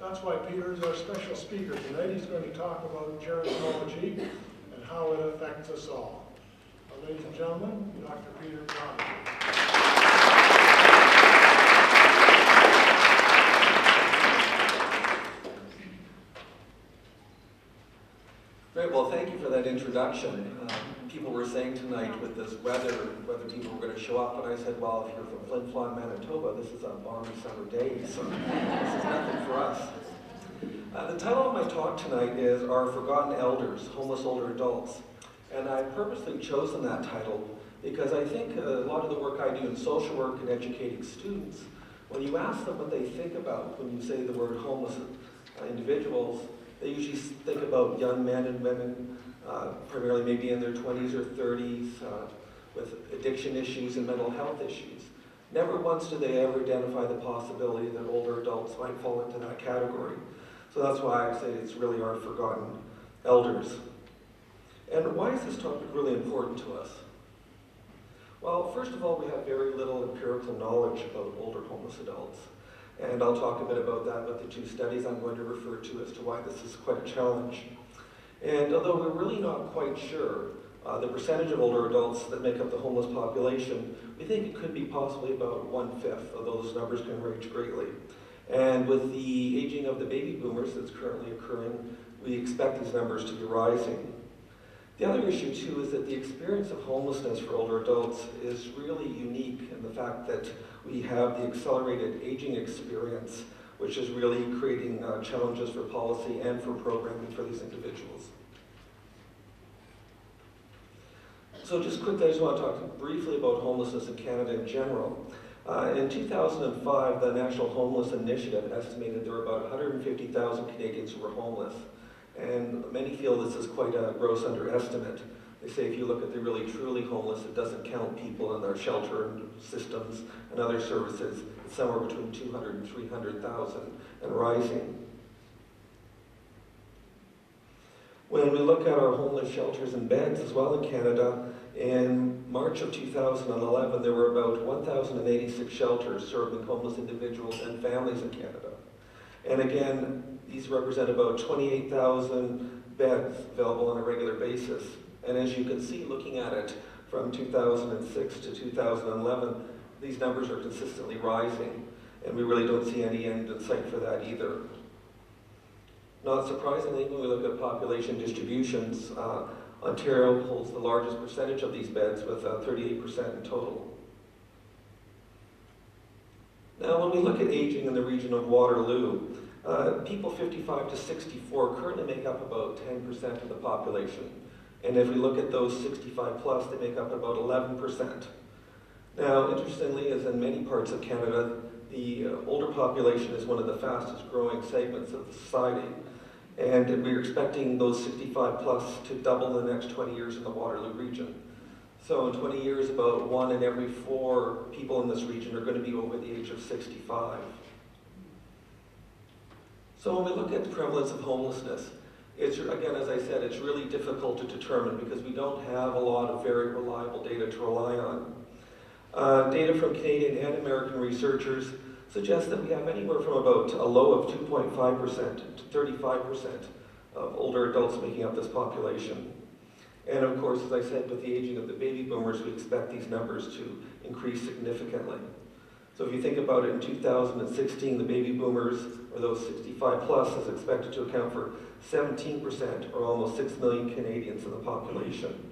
that's why Peter is our special speaker tonight. He's going to talk about gerontology and how it affects us all. Ladies and gentlemen, Dr. Peter Donahue. Great, well, thank you for that introduction. People were saying tonight with this weather, whether people were going to show up, and I said, well, if you're from Flin Flon, Manitoba, this is a balmy summer day, so this is nothing for us. The title of my talk tonight is Our Forgotten Elders, Homeless Older Adults. And I've purposely chosen that title because I think a lot of the work I do in social work and educating students, when you ask them what they think about when you say the word homeless individuals, they usually think about young men and women, primarily maybe in their 20s or 30s, with addiction issues and mental health issues. Never once do they ever identify the possibility that older adults might fall into that category. So that's why I say it's really our forgotten elders. And why is this topic really important to us? Well, first of all, we have very little empirical knowledge about older homeless adults. And I'll talk a bit about that with the two studies I'm going to refer to as to why this is quite a challenge. And although we're really not quite sure the percentage of older adults that make up the homeless population, we think it could be possibly about 1/5, although those numbers can range greatly. And with the aging of the baby boomers that's currently occurring, we expect these numbers to be rising. The other issue, too, is that the experience of homelessness for older adults is really unique in the fact that we have the accelerated aging experience, which is really creating challenges for policy and for programming for these individuals. So just quickly, I just want to talk briefly about homelessness in Canada in general. In 2005, the National Homeless Initiative estimated there were about 150,000 Canadians who were homeless. And many feel this is quite a gross underestimate. They say if you look at the really truly homeless, it doesn't count people in our shelter systems and other services. It's somewhere between 200 and 300,000 and rising. When we look at our homeless shelters and beds as well in Canada, in March of 2011, there were about 1,086 shelters serving homeless individuals and families in Canada. And again, these represent about 28,000 beds available on a regular basis. And as you can see, looking at it from 2006 to 2011, these numbers are consistently rising, and we really don't see any end in sight for that either. Not surprisingly, when we look at population distributions, Ontario holds the largest percentage of these beds with 38% in total. Now, when we look at aging in the region of Waterloo, people 55 to 64 currently make up about 10% of the population. And if we look at those 65 plus, they make up about 11%. Now, interestingly, as in many parts of Canada, the older population is one of the fastest growing segments of society. And we're expecting those 65 plus to double in the next 20 years in the Waterloo region. So in 20 years, about 1 in every 4 people in this region are going to be over the age of 65. So when we look at the prevalence of homelessness, it's, again, as I said, it's really difficult to determine because we don't have a lot of very reliable data to rely on. Data from Canadian and American researchers suggests that we have anywhere from about a low of 2.5% to 35% of older adults making up this population. And of course, as I said, with the aging of the baby boomers, we expect these numbers to increase significantly. So if you think about it, in 2016, the baby boomers, or those 65 plus, is expected to account for 17%, or almost 6 million Canadians in the population.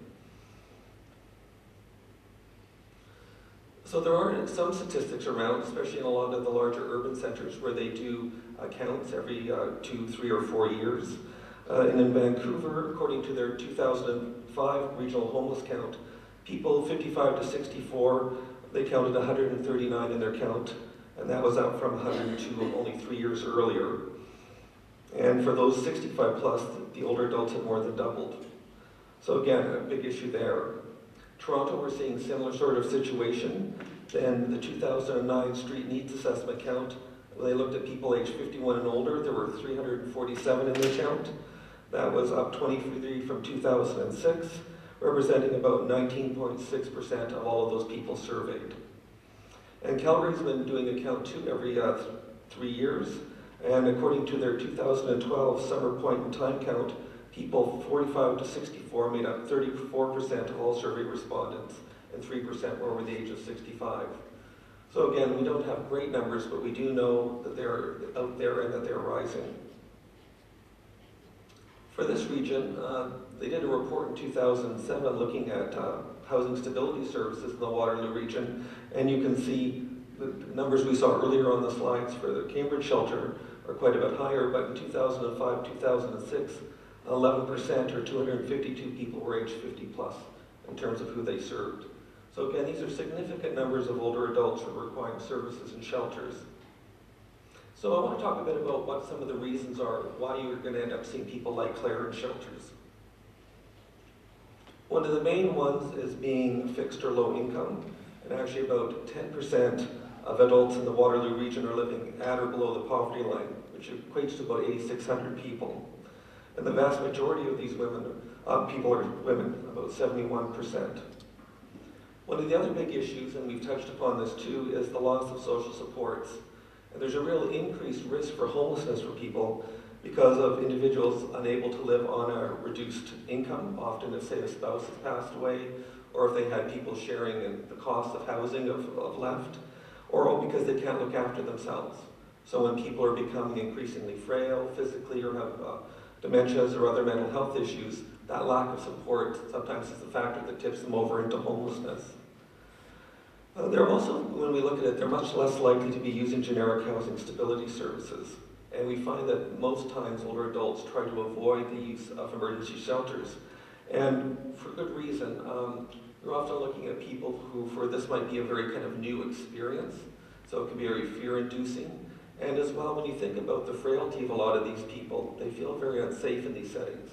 So there are some statistics around, especially in a lot of the larger urban centers, where they do counts every 2, 3, or 4 years. And in Vancouver, according to their 2005 regional homeless count, people 55 to 64, they counted 139 in their count, and that was up from 102 only 3 years earlier. And for those 65 plus, the older adults had more than doubled. So again, a big issue there. Toronto, we're seeing a similar sort of situation. Then the 2009 street needs assessment count, when they looked at people aged 51 and older, there were 347 in the count. That was up 23 from 2006, representing about 19.6% of all of those people surveyed. And Calgary's been doing a count too every 3 years. And according to their 2012 summer point in time count, people 45 to 64 made up 34% of all survey respondents, and 3% were over the age of 65. So again, we don't have great numbers, but we do know that they're out there and that they're rising. For this region, they did a report in 2007 looking at housing stability services in the Waterloo region, and you can see the numbers we saw earlier on the slides for the Cambridge shelter are quite a bit higher, but in 2005, 2006, 11% or 252 people were aged 50 plus in terms of who they served. So again, these are significant numbers of older adults who are requiring services in shelters. So I want to talk a bit about what some of the reasons are why you're going to end up seeing people like Claire in shelters. One of the main ones is being fixed or low income, and actually about 10% of adults in the Waterloo region are living at or below the poverty line, which equates to about 8,600 people. And the vast majority of these people are women, about 71%. One of the other big issues, and we've touched upon this too, is the loss of social supports. And there's a real increased risk for homelessness for people because of individuals unable to live on a reduced income, often if, say, a spouse has passed away, or if they had people sharing in the cost of housing of left, or because they can't look after themselves. So when people are becoming increasingly frail physically or have dementias or other mental health issues, that lack of support sometimes is the factor that tips them over into homelessness. They're also, when we look at it, they're much less likely to be using generic housing stability services. And we find that most times older adults try to avoid the use of emergency shelters. And for good reason. We're often looking at people who, for this might be a very kind of new experience. So it can be very fear-inducing. And as well, when you think about the frailty of a lot of these people, they feel very unsafe in these settings.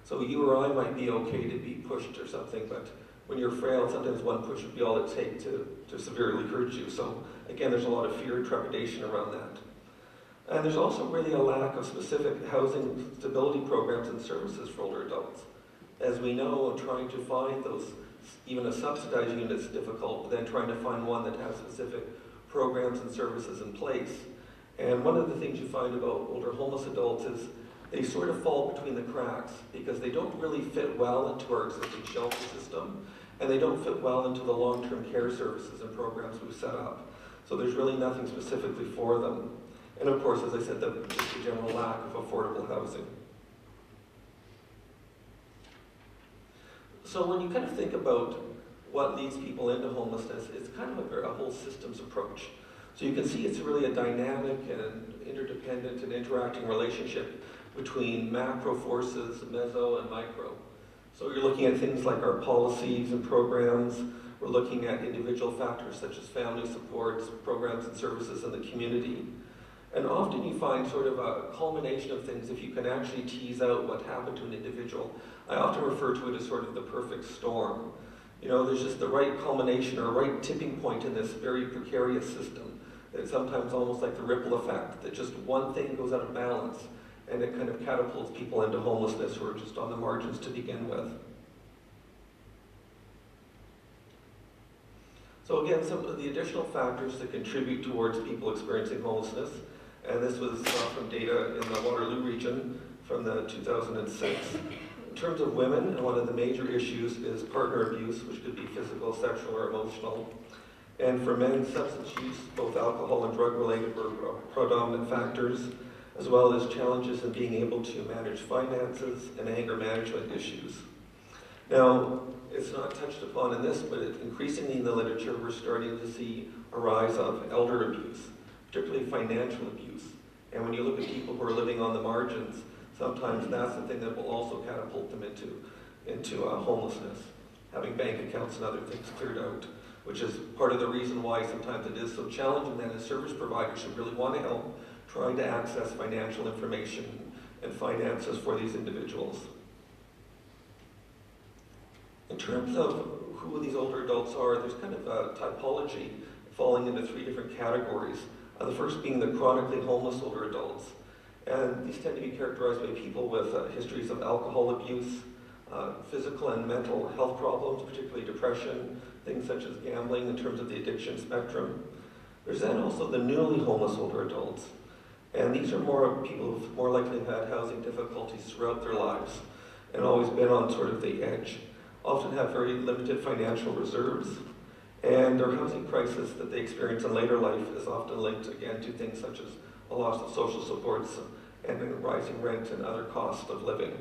So you or I might be okay to be pushed or something, but when you're frail, sometimes one push would be all it takes to severely hurt you. So again, there's a lot of fear and trepidation around that. And there's also really a lack of specific housing stability programs and services for older adults. As we know, trying to find those, even a subsidized unit is difficult, but then trying to find one that has specific programs and services in place. And one of the things you find about older homeless adults is they sort of fall between the cracks because they don't really fit well into our existing shelter system, and they don't fit well into the long-term care services and programs we've set up. So there's really nothing specifically for them. And of course, as I said, just a general lack of affordable housing. So when you kind of think about what leads people into homelessness, it's kind of a whole systems approach. So you can see it's really a dynamic and interdependent and interacting relationship between macro forces, meso and micro. So you're looking at things like our policies and programs. We're looking at individual factors such as family supports, programs and services in the community. And often you find sort of a culmination of things if you can actually tease out what happened to an individual. I often refer to it as sort of the perfect storm. You know, there's just the right culmination or right tipping point in this very precarious system. It's sometimes almost like the ripple effect, that just one thing goes out of balance and it kind of catapults people into homelessness who are just on the margins to begin with. So again, some of the additional factors that contribute towards people experiencing homelessness, and this was from data in the Waterloo region from the 2006. In terms of women, one of the major issues is partner abuse, which could be physical, sexual, or emotional. And for men, substance use, both alcohol and drug-related, were predominant factors, as well as challenges in being able to manage finances and anger management issues. Now, it's not touched upon in this, but increasingly in the literature, we're starting to see a rise of elder abuse, particularly financial abuse. And when you look at people who are living on the margins, sometimes that's the thing that will also catapult them into homelessness, having bank accounts and other things cleared out, which is part of the reason why sometimes it is so challenging that as service providers should really want to help trying to access financial information and finances for these individuals. In terms of who these older adults are, there's kind of a typology falling into three different categories. The first being the chronically homeless older adults. And these tend to be characterized by people with histories of alcohol abuse, physical and mental health problems, particularly depression, things such as gambling in terms of the addiction spectrum. There's then also the newly homeless older adults. And these are more people who've more likely had housing difficulties throughout their lives and always been on sort of the edge, often have very limited financial reserves, and their housing crisis that they experience in later life is often linked again to things such as a loss of social supports and rising rent and other costs of living.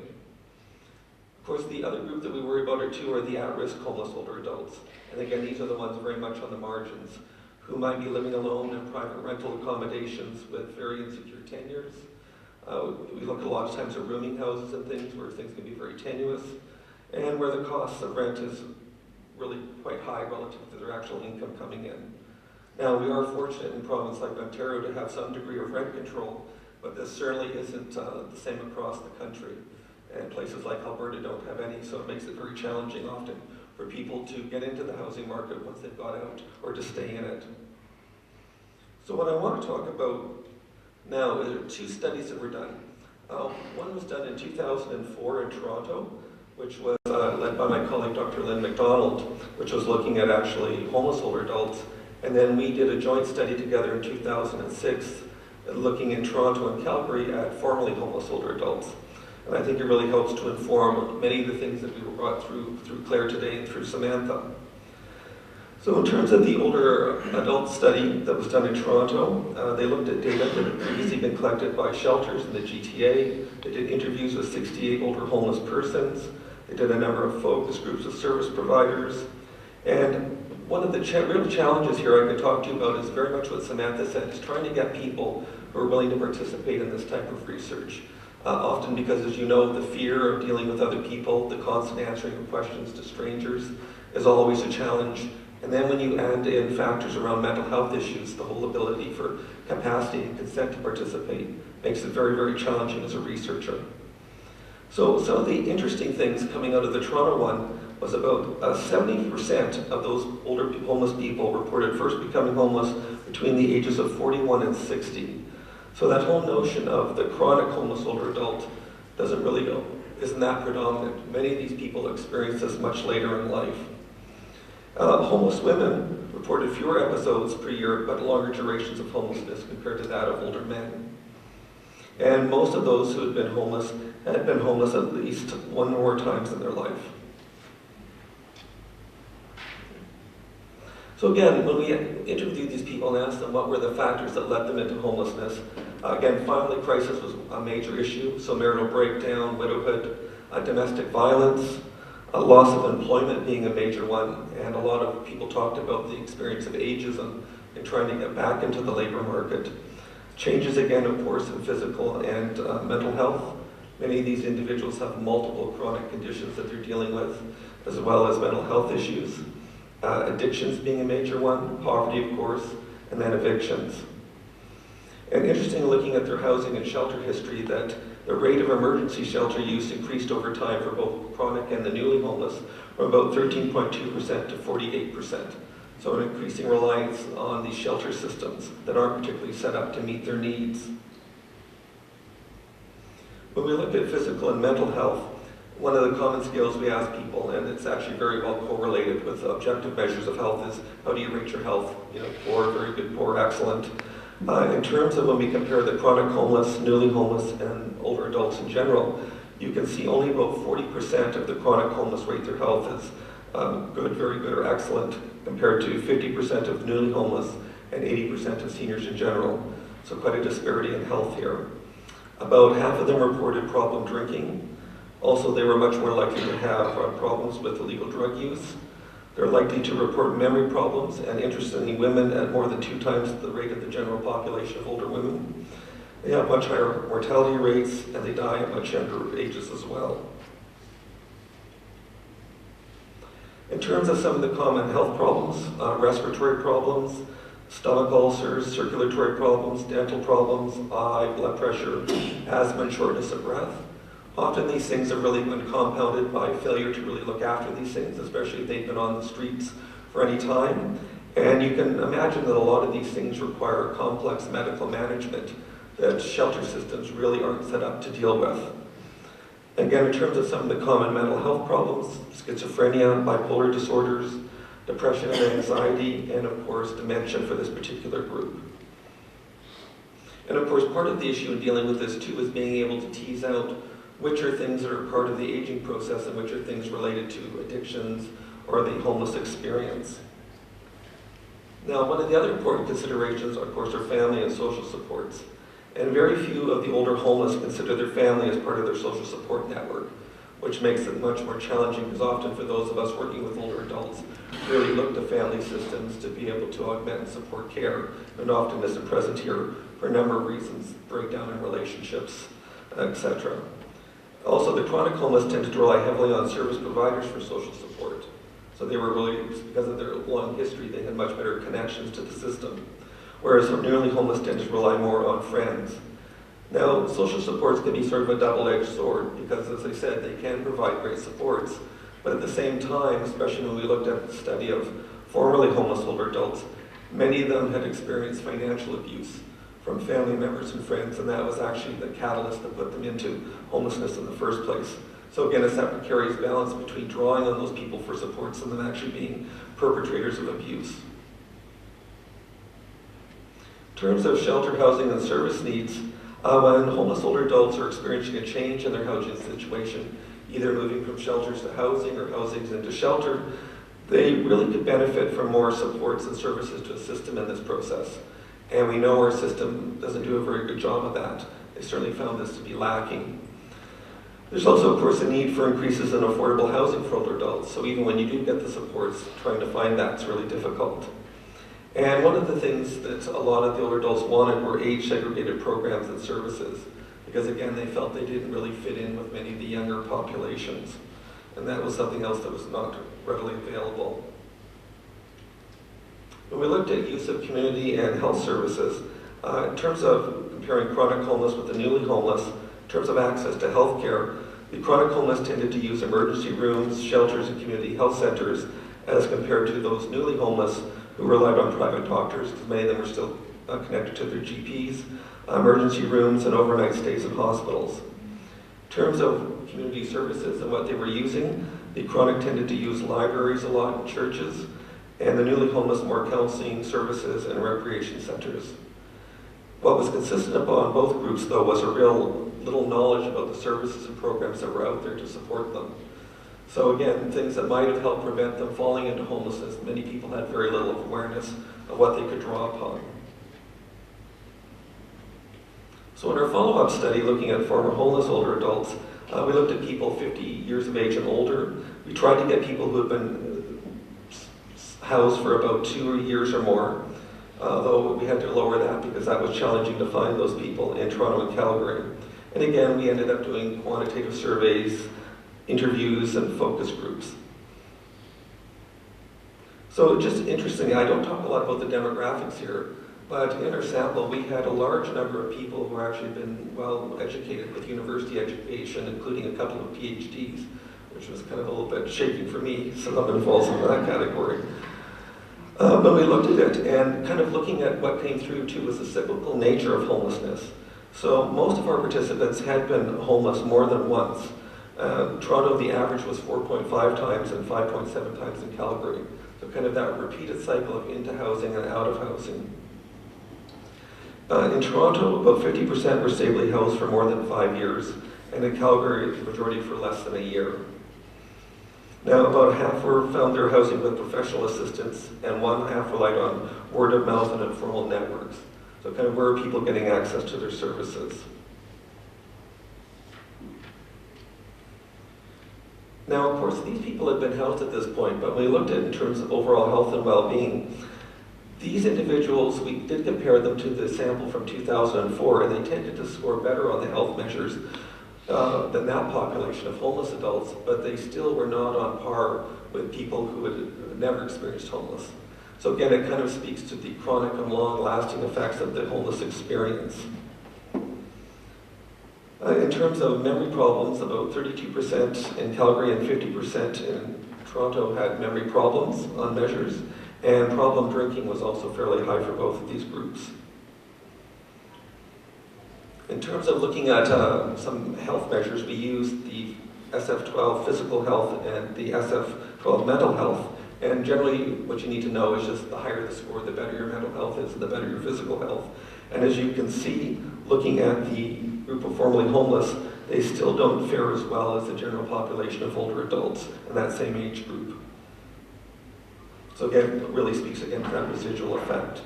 Of course, the other group that we worry about are the at-risk homeless older adults. And again, these are the ones very much on the margins, who might be living alone in private rental accommodations with very insecure tenures. We look a lot of times at rooming houses and things where things can be very tenuous, and where the cost of rent is really quite high relative to their actual income coming in. Now, we are fortunate in a province like Ontario to have some degree of rent control, but this certainly isn't the same across the country. And places like Alberta don't have any, so it makes it very challenging often for people to get into the housing market once they've got out, or to stay in it. So what I want to talk about now are 2 studies that were done. One was done in 2004 in Toronto, which was led by my colleague Dr. Lynn McDonald, which was looking at actually homeless older adults. And then we did a joint study together in 2006, looking in Toronto and Calgary at formerly homeless older adults. And I think it really helps to inform many of the things that we were brought through Claire today and through Samantha. So in terms of the older adult study that was done in Toronto, they looked at data that had previously been collected by shelters in the GTA. They did interviews with 68 older homeless persons. They did a number of focus groups of service providers. And one of the real challenges here I could talk to you about is very much what Samantha said, is trying to get people who are willing to participate in this type of research. Often because, as you know, the fear of dealing with other people, the constant answering of questions to strangers is always a challenge. And then when you add in factors around mental health issues, the whole ability for capacity and consent to participate makes it very, very challenging as a researcher. So some of the interesting things coming out of the Toronto one was about 70% of those older homeless people reported first becoming homeless between the ages of 41 and 60. So that whole notion of the chronic homeless older adult isn't that predominant. Many of these people experience this much later in life. Homeless women reported fewer episodes per year, but longer durations of homelessness compared to that of older men. And most of those who had been homeless at least one or more times in their life. So again, when we interviewed these people and asked them what were the factors that led them into homelessness, again, family crisis was a major issue, so marital breakdown, widowhood, domestic violence, loss of employment being a major one, and a lot of people talked about the experience of ageism and trying to get back into the labor market. Changes again, of course, in physical and mental health. Many of these individuals have multiple chronic conditions that they're dealing with, as well as mental health issues. Addictions being a major one, poverty, of course, and then evictions. And interesting, looking at their housing and shelter history, that the rate of emergency shelter use increased over time for both chronic and the newly homeless, from about 13.2% to 48%. So an increasing reliance on these shelter systems that aren't particularly set up to meet their needs. When we look at physical and mental health, one of the common skills we ask people, and it's actually very well correlated with objective measures of health, is how do you rate your health? Poor, very good, poor, excellent. In terms of when we compare the chronic homeless, newly homeless, and older adults in general, you can see only about 40% of the chronic homeless rate their health as good, very good, or excellent, compared to 50% of newly homeless and 80% of seniors in general. So quite a disparity in health here. About half of them reported problem drinking. Also, they were much more likely to have problems with illegal drug use. They're likely to report memory problems, and interestingly, women at more than 2 times the rate of the general population of older women. They have much higher mortality rates, and they die at much younger ages as well. In terms of some of the common health problems, respiratory problems, stomach ulcers, circulatory problems, dental problems, eye, blood pressure, asthma, and shortness of breath. Often these things have really been compounded by failure to really look after these things, especially if they've been on the streets for any time. And you can imagine that a lot of these things require complex medical management that shelter systems really aren't set up to deal with. Again, in terms of some of the common mental health problems, schizophrenia, bipolar disorders, depression and anxiety, and of course, dementia for this particular group. And of course, part of the issue in dealing with this too is being able to tease out which are things that are part of the aging process and which are things related to addictions or the homeless experience. Now, one of the other important considerations, of course, are family and social supports. And very few of the older homeless consider their family as part of their social support network. which makes it much more challenging because often for those of us working with older adults, really look to family systems to be able to augment and support care, and often isn't present here for a number of reasons, breakdown in relationships, etc. Also, the chronic homeless tended to rely heavily on service providers for social support. So they were really, because of their long history, they had much better connections to the system. Whereas newly homeless tended to rely more on friends. Now, social supports can be sort of a double-edged sword because, as I said, they can provide great supports, but at the same time, especially when we looked at the study of formerly homeless older adults, many of them had experienced financial abuse from family members and friends, and that was actually the catalyst that put them into homelessness in the first place. So again, it's that precarious balance between drawing on those people for supports and them actually being perpetrators of abuse. In terms of shelter, housing, and service needs, when homeless older adults are experiencing a change in their housing situation, either moving from shelters to housing or housings into shelter, they really could benefit from more supports and services to assist them in this process. And we know our system doesn't do a very good job of that. They certainly found this to be lacking. There's also, of course, a need for increases in affordable housing for older adults. So even when you do get the supports, trying to find that's really difficult. And one of the things that a lot of the older adults wanted were age-segregated programs and services, because again, they felt they didn't really fit in with many of the younger populations. And that was something else that was not readily available. When we looked at use of community and health services, in terms of comparing chronic homeless with the newly homeless, in terms of access to health care, the chronic homeless tended to use emergency rooms, shelters, and community health centers as compared to those newly homeless who relied on private doctors, because many of them were still connected to their GPs, emergency rooms, and overnight stays in hospitals. In terms of community services and what they were using, the chronic tended to use libraries a lot in churches, and the newly homeless more counseling services and recreation centers. What was consistent upon both groups, though, was a real little knowledge about the services and programs that were out there to support them. So again, things that might have helped prevent them falling into homelessness, many people had very little awareness of what they could draw upon. So in our follow-up study, looking at former homeless older adults, we looked at people 50 years of age and older. We tried to get people who had been housed for about 2 years or more, though we had to lower that because that was challenging to find those people in Toronto and Calgary. And again, we ended up doing quantitative surveys, interviews, and focus groups. So just interesting, I don't talk a lot about the demographics here, but in our sample we had a large number of people who actually been well educated with university education, including a couple of PhDs, which was kind of a little bit shaking for me, so I'm involved in that category. But we looked at it and kind of looking at what came through too was the cyclical nature of homelessness. So most of our participants had been homeless more than once. Toronto, the average was 4.5 times and 5.7 times in Calgary. So kind of that repeated cycle of into housing and out of housing. In Toronto, about 50% were stably housed for more than 5 years, and in Calgary, the majority for less than a year. Now, about half were found their housing with professional assistance, and one half relied on word of mouth and informal networks. So kind of where are people getting access to their services? Now, of course, these people had been housed at this point, but when we looked at it in terms of overall health and well-being, these individuals, we did compare them to the sample from 2004, and they tended to score better on the health measures than that population of homeless adults, but they still were not on par with people who had never experienced homeless. So again, it kind of speaks to the chronic and long-lasting effects of the homeless experience. In terms of memory problems, about 32% in Calgary and 50% in Toronto had memory problems on measures, and problem drinking was also fairly high for both of these groups. In terms of looking at some health measures, we used the SF-12 physical health and the SF-12 mental health. And generally, what you need to know is just the higher the score, the better your mental health is, and the better your physical health. And as you can see, looking at the group of formerly homeless, they still don't fare as well as the general population of older adults in that same age group. So again, it really speaks again to that residual effect.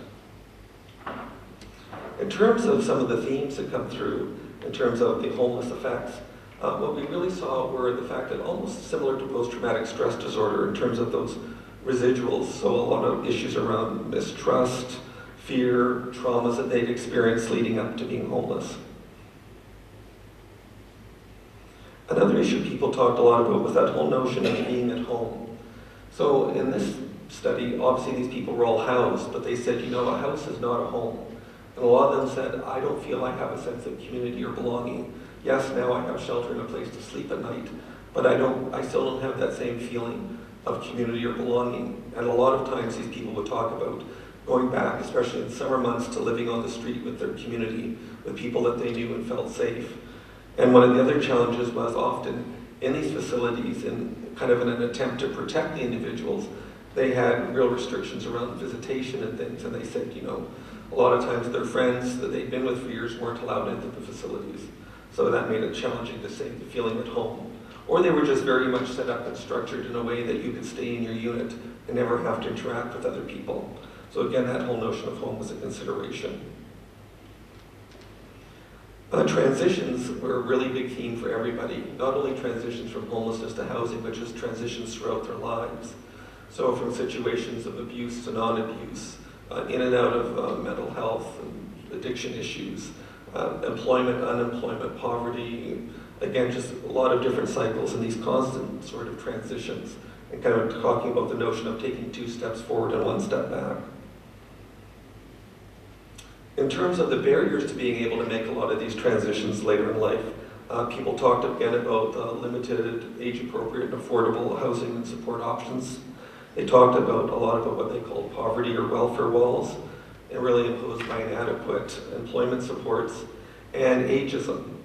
In terms of some of the themes that come through, in terms of the homeless effects, What we really saw were the fact that almost similar to post-traumatic stress disorder in terms of those residuals, so a lot of issues around mistrust, fear, traumas that they'd experienced leading up to being homeless. Another issue people talked a lot about was that whole notion of being at home. So in this study, obviously these people were all housed, but they said, you know, a house is not a home. And a lot of them said, I don't feel I have a sense of community or belonging. Yes, now I have shelter and a place to sleep at night, but I still don't have that same feeling of community or belonging. And a lot of times these people would talk about going back, especially in summer months, to living on the street with their community, with people that they knew and felt safe. And one of the other challenges was often in these facilities, in kind of in an attempt to protect the individuals, they had real restrictions around visitation and things, and they said, you know, a lot of times their friends that they'd been with for years weren't allowed into the facilities. So that made it challenging to say the feeling at home. Or they were just very much set up and structured in a way that you could stay in your unit and never have to interact with other people. So again, that whole notion of home was a consideration. Transitions were a really big theme for everybody. Not only transitions from homelessness to housing, but just transitions throughout their lives. So from situations of abuse to non-abuse, in and out of mental health and addiction issues, employment, unemployment, poverty, again, just a lot of different cycles and these constant sort of transitions, and kind of talking about the notion of taking 2 steps forward and 1 step back. In terms of the barriers to being able to make a lot of these transitions later in life, people talked again about limited, age-appropriate, and affordable housing and support options. They talked about a lot about what they called poverty or welfare walls, and really imposed by inadequate employment supports, and ageism.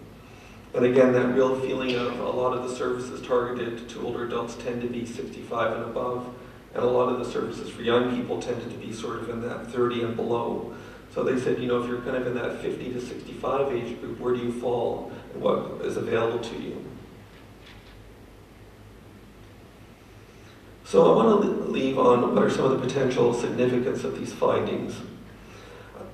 And again, that real feeling of a lot of the services targeted to older adults tend to be 65 and above, and a lot of the services for young people tended to be sort of in that 30 and below. So they said, you know, if you're kind of in that 50 to 65 age group, where do you fall, and what is available to you? So I want to leave on what are some of the potential significance of these findings.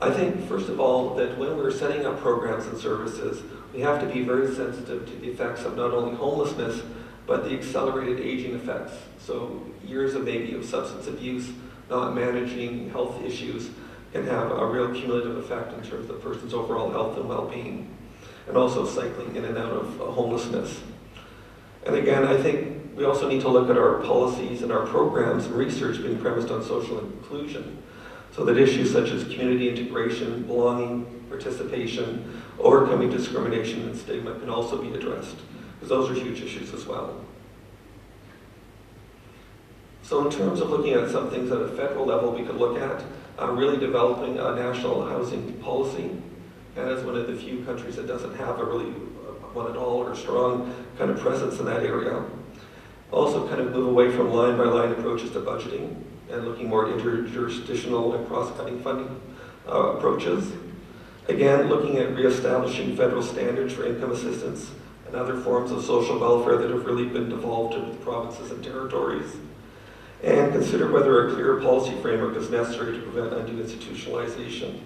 I think, first of all, that when we're setting up programs and services, we have to be very sensitive to the effects of not only homelessness, but the accelerated aging effects. So years of maybe of substance abuse, not managing health issues, can have a real cumulative effect in terms of the person's overall health and well-being, and also cycling in and out of homelessness. And again, I think we also need to look at our policies and our programs and research being premised on social inclusion, so that issues such as community integration, belonging, participation, overcoming discrimination and stigma can also be addressed, because those are huge issues as well. So in terms of looking at some things at a federal level, we could look at really developing a national housing policy. And as one of the few countries that doesn't have a really one at all or a strong kind of presence in that area. Also kind of move away from line-by-line approaches to budgeting and looking more at interjurisdictional and cross-cutting funding approaches. Again, looking at reestablishing federal standards for income assistance and other forms of social welfare that have really been devolved to the provinces and territories. And consider whether a clear policy framework is necessary to prevent undue institutionalization.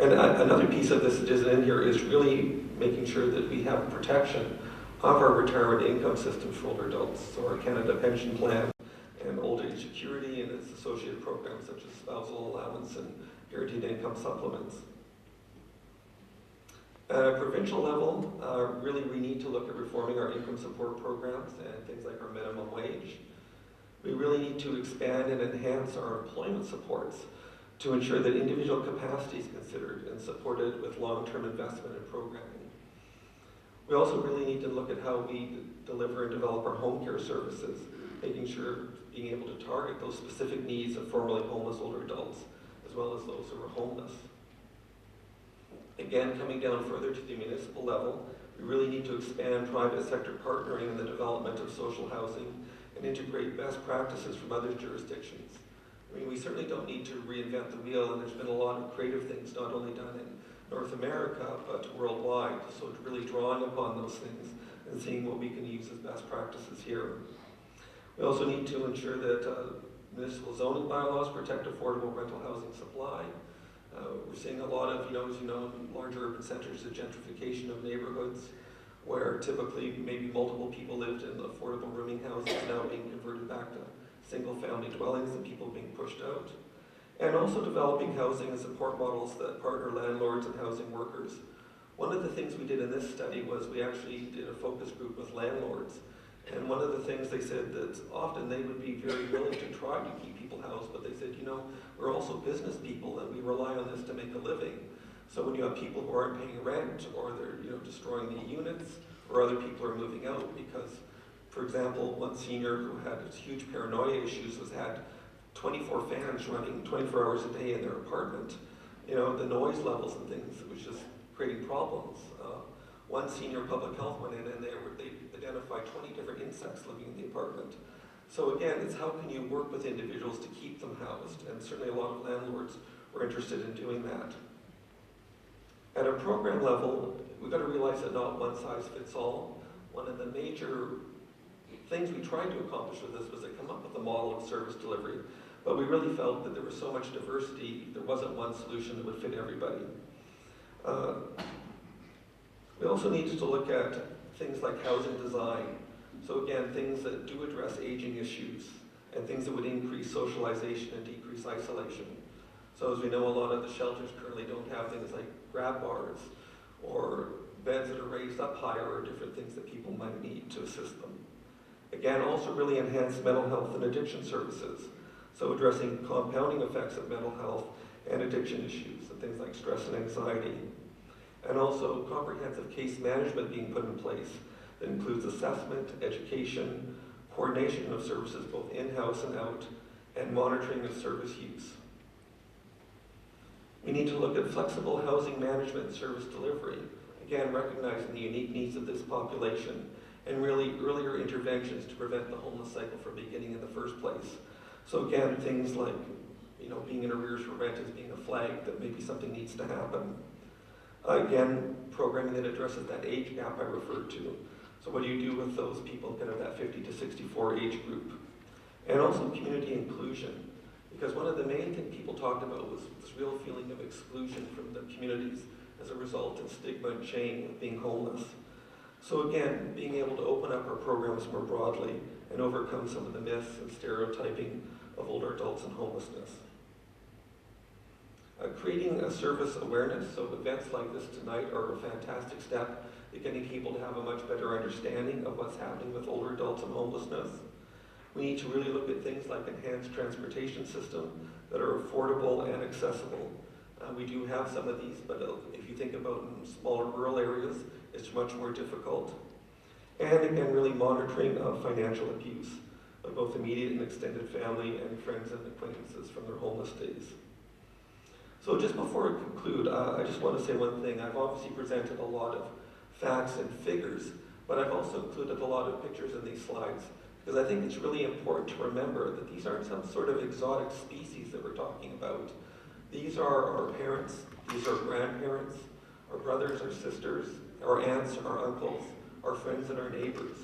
And another piece of this that isn't in here is really making sure that we have protection of our retirement income systems for older adults. So our Canada Pension Plan and Old Age Security and its associated programs such as spousal allowance and guaranteed income supplements. At a provincial level, really we need to look at reforming our income support programs and things like our minimum wage. We really need to expand and enhance our employment supports to ensure that individual capacity is considered and supported with long-term investment in programming. We also really need to look at how we deliver and develop our home care services, making sure being able to target those specific needs of formerly homeless older adults, as well as those who are homeless. Again, coming down further to the municipal level, we really need to expand private sector partnering in the development of social housing and integrate best practices from other jurisdictions. I mean, we certainly don't need to reinvent the wheel, and there's been a lot of creative things not only done in North America, but worldwide. So really drawing upon those things and seeing what we can use as best practices here. We also need to ensure that municipal zoning bylaws protect affordable rental housing supply. We're seeing a lot of, as you know, in larger urban centers, the gentrification of neighborhoods. where typically maybe multiple people lived in affordable rooming houses now being converted back to single-family dwellings and people being pushed out. And also developing housing and support models that partner landlords and housing workers. One of the things we did in this study was we actually did a focus group with landlords. And one of the things they said that often they would be very willing to try to keep people housed, but they said, you know, we're also business people and we rely on this to make a living. So when you have people who aren't paying rent or they're, you know, destroying the units, or other people are moving out because, for example, one senior who had huge paranoia issues had 24 fans running 24 hours a day in their apartment. You know, the noise levels and things, it was just creating problems. One senior public health went in and they identified 20 different insects living in the apartment. So again, it's how can you work with individuals to keep them housed, and certainly a lot of landlords were interested in doing that. At a program level, we've got to realize that not one size fits all. One of the major things we tried to accomplish with this was to come up with a model of service delivery, but we really felt that there was so much diversity, there wasn't one solution that would fit everybody. We also needed to look at things like housing design. So again, things that do address aging issues and things that would increase socialization and decrease isolation. So as we know, a lot of the shelters currently don't have things like grab bars or beds that are raised up higher or different things that people might need to assist them. Again, also really enhance mental health and addiction services. So addressing compounding effects of mental health and addiction issues and things like stress and anxiety. And also comprehensive case management being put in place that includes assessment, education, coordination of services both in-house and out, and monitoring of service use. We need to look at flexible housing management and service delivery, again recognizing the unique needs of this population and really earlier interventions to prevent the homeless cycle from beginning in the first place. So again, things like, you know, being in arrears for rent as being a flag that maybe something needs to happen. Again, programming that addresses that age gap I referred to. So what do you do with those people kind of that 50 to 64 age group? And also community inclusion. Because one of the main things people talked about was this real feeling of exclusion from the communities as a result of stigma and shame of being homeless. So again, being able to open up our programs more broadly and overcome some of the myths and stereotyping of older adults and homelessness. Creating a service awareness, so events like this tonight are a fantastic step in getting people to have a much better understanding of what's happening with older adults and homelessness. We need to really look at things like enhanced transportation system that are affordable and accessible. We do have some of these, but if you think about in smaller rural areas, it's much more difficult. And again, really monitoring of financial abuse of both immediate and extended family and friends and acquaintances from their homeless days. So just before I conclude, I just want to say one thing. I've obviously presented a lot of facts and figures, but I've also included a lot of pictures in these slides because I think it's really important to remember that these aren't some sort of exotic species that we're talking about. These are our parents, these are grandparents, our brothers, our sisters, our aunts, our uncles, our friends, and our neighbors.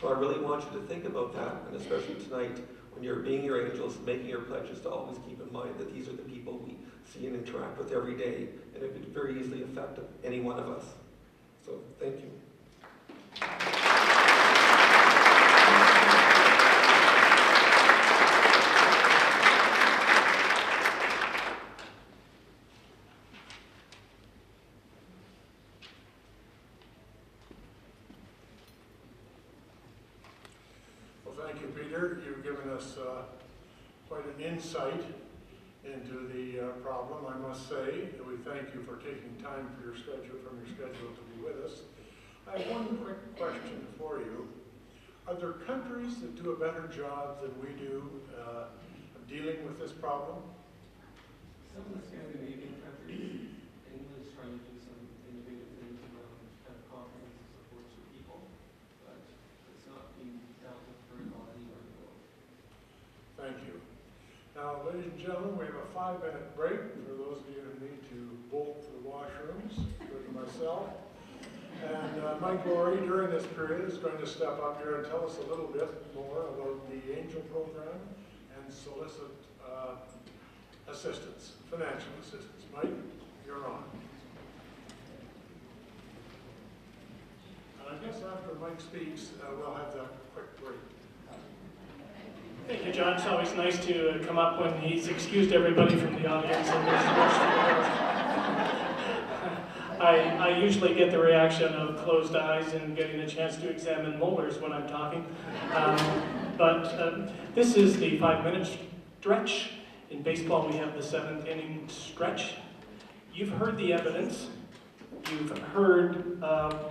So I really want you to think about that, and especially tonight, when you're being your angels, making your pledges, to always keep in mind that these are the people we see and interact with every day, and it could very easily affect any one of us. So, thank you. Well, thank you, Peter. You've given us quite an insight into the problem, I must say. We thank you for taking time from your schedule to be with us. I have one quick question for you. Are there countries that do a better job than we do of dealing with this problem? Some of the Scandinavian countries, England is trying to do some innovative things around kind of comprehensive supports for people, but it's not being dealt with very well anywhere in the world. Thank you. Now, ladies and gentlemen, we have a 5-minute break for those of you who need to bolt to the washrooms, including myself. And Mike Laurie, during this period, is going to step up here and tell us a little bit more about the Angel Program and solicit assistance, financial assistance. Mike, you're on. I'm I guess after Mike speaks, we'll have that quick break. Thank you, John. It's always nice to come up when he's excused everybody from the audience. And I usually get the reaction of closed eyes and getting a chance to examine molars when I'm talking. But this is the 5-minute stretch. In baseball, we have the 7th inning stretch. You've heard the evidence. You've heard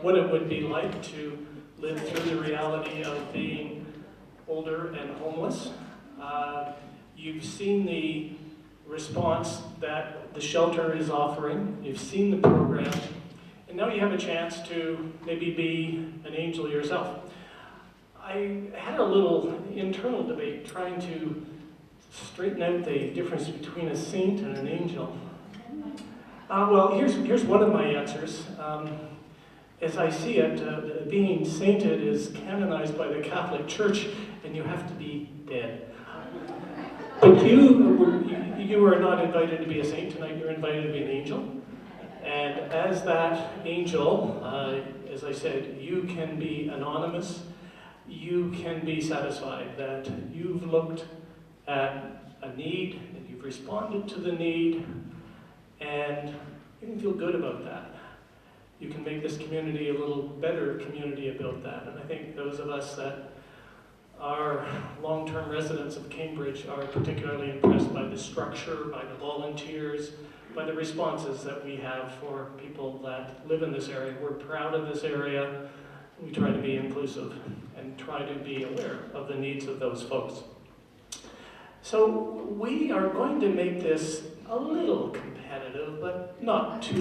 what it would be like to live through the reality of being older and homeless. You've seen the response that the shelter is offering. You've seen the program. And now you have a chance to maybe be an angel yourself. I had a little internal debate trying to straighten out the difference between a saint and an angel. Well, here's one of my answers. As I see it, being sainted is canonized by the Catholic Church, and you have to be dead. But you are not invited to be a saint tonight, you're invited to be an angel. And as that angel, as I said, you can be anonymous, you can be satisfied that you've looked at a need, and you've responded to the need, and you can feel good about that. You can make this community a little better community about that. And I think those of us that are long-term residents of Cambridge are particularly impressed by the structure, by the volunteers, by the responses that we have for people that live in this area. We're proud of this area. We try to be inclusive and try to be aware of the needs of those folks. So we are going to make this a little competitive, but not too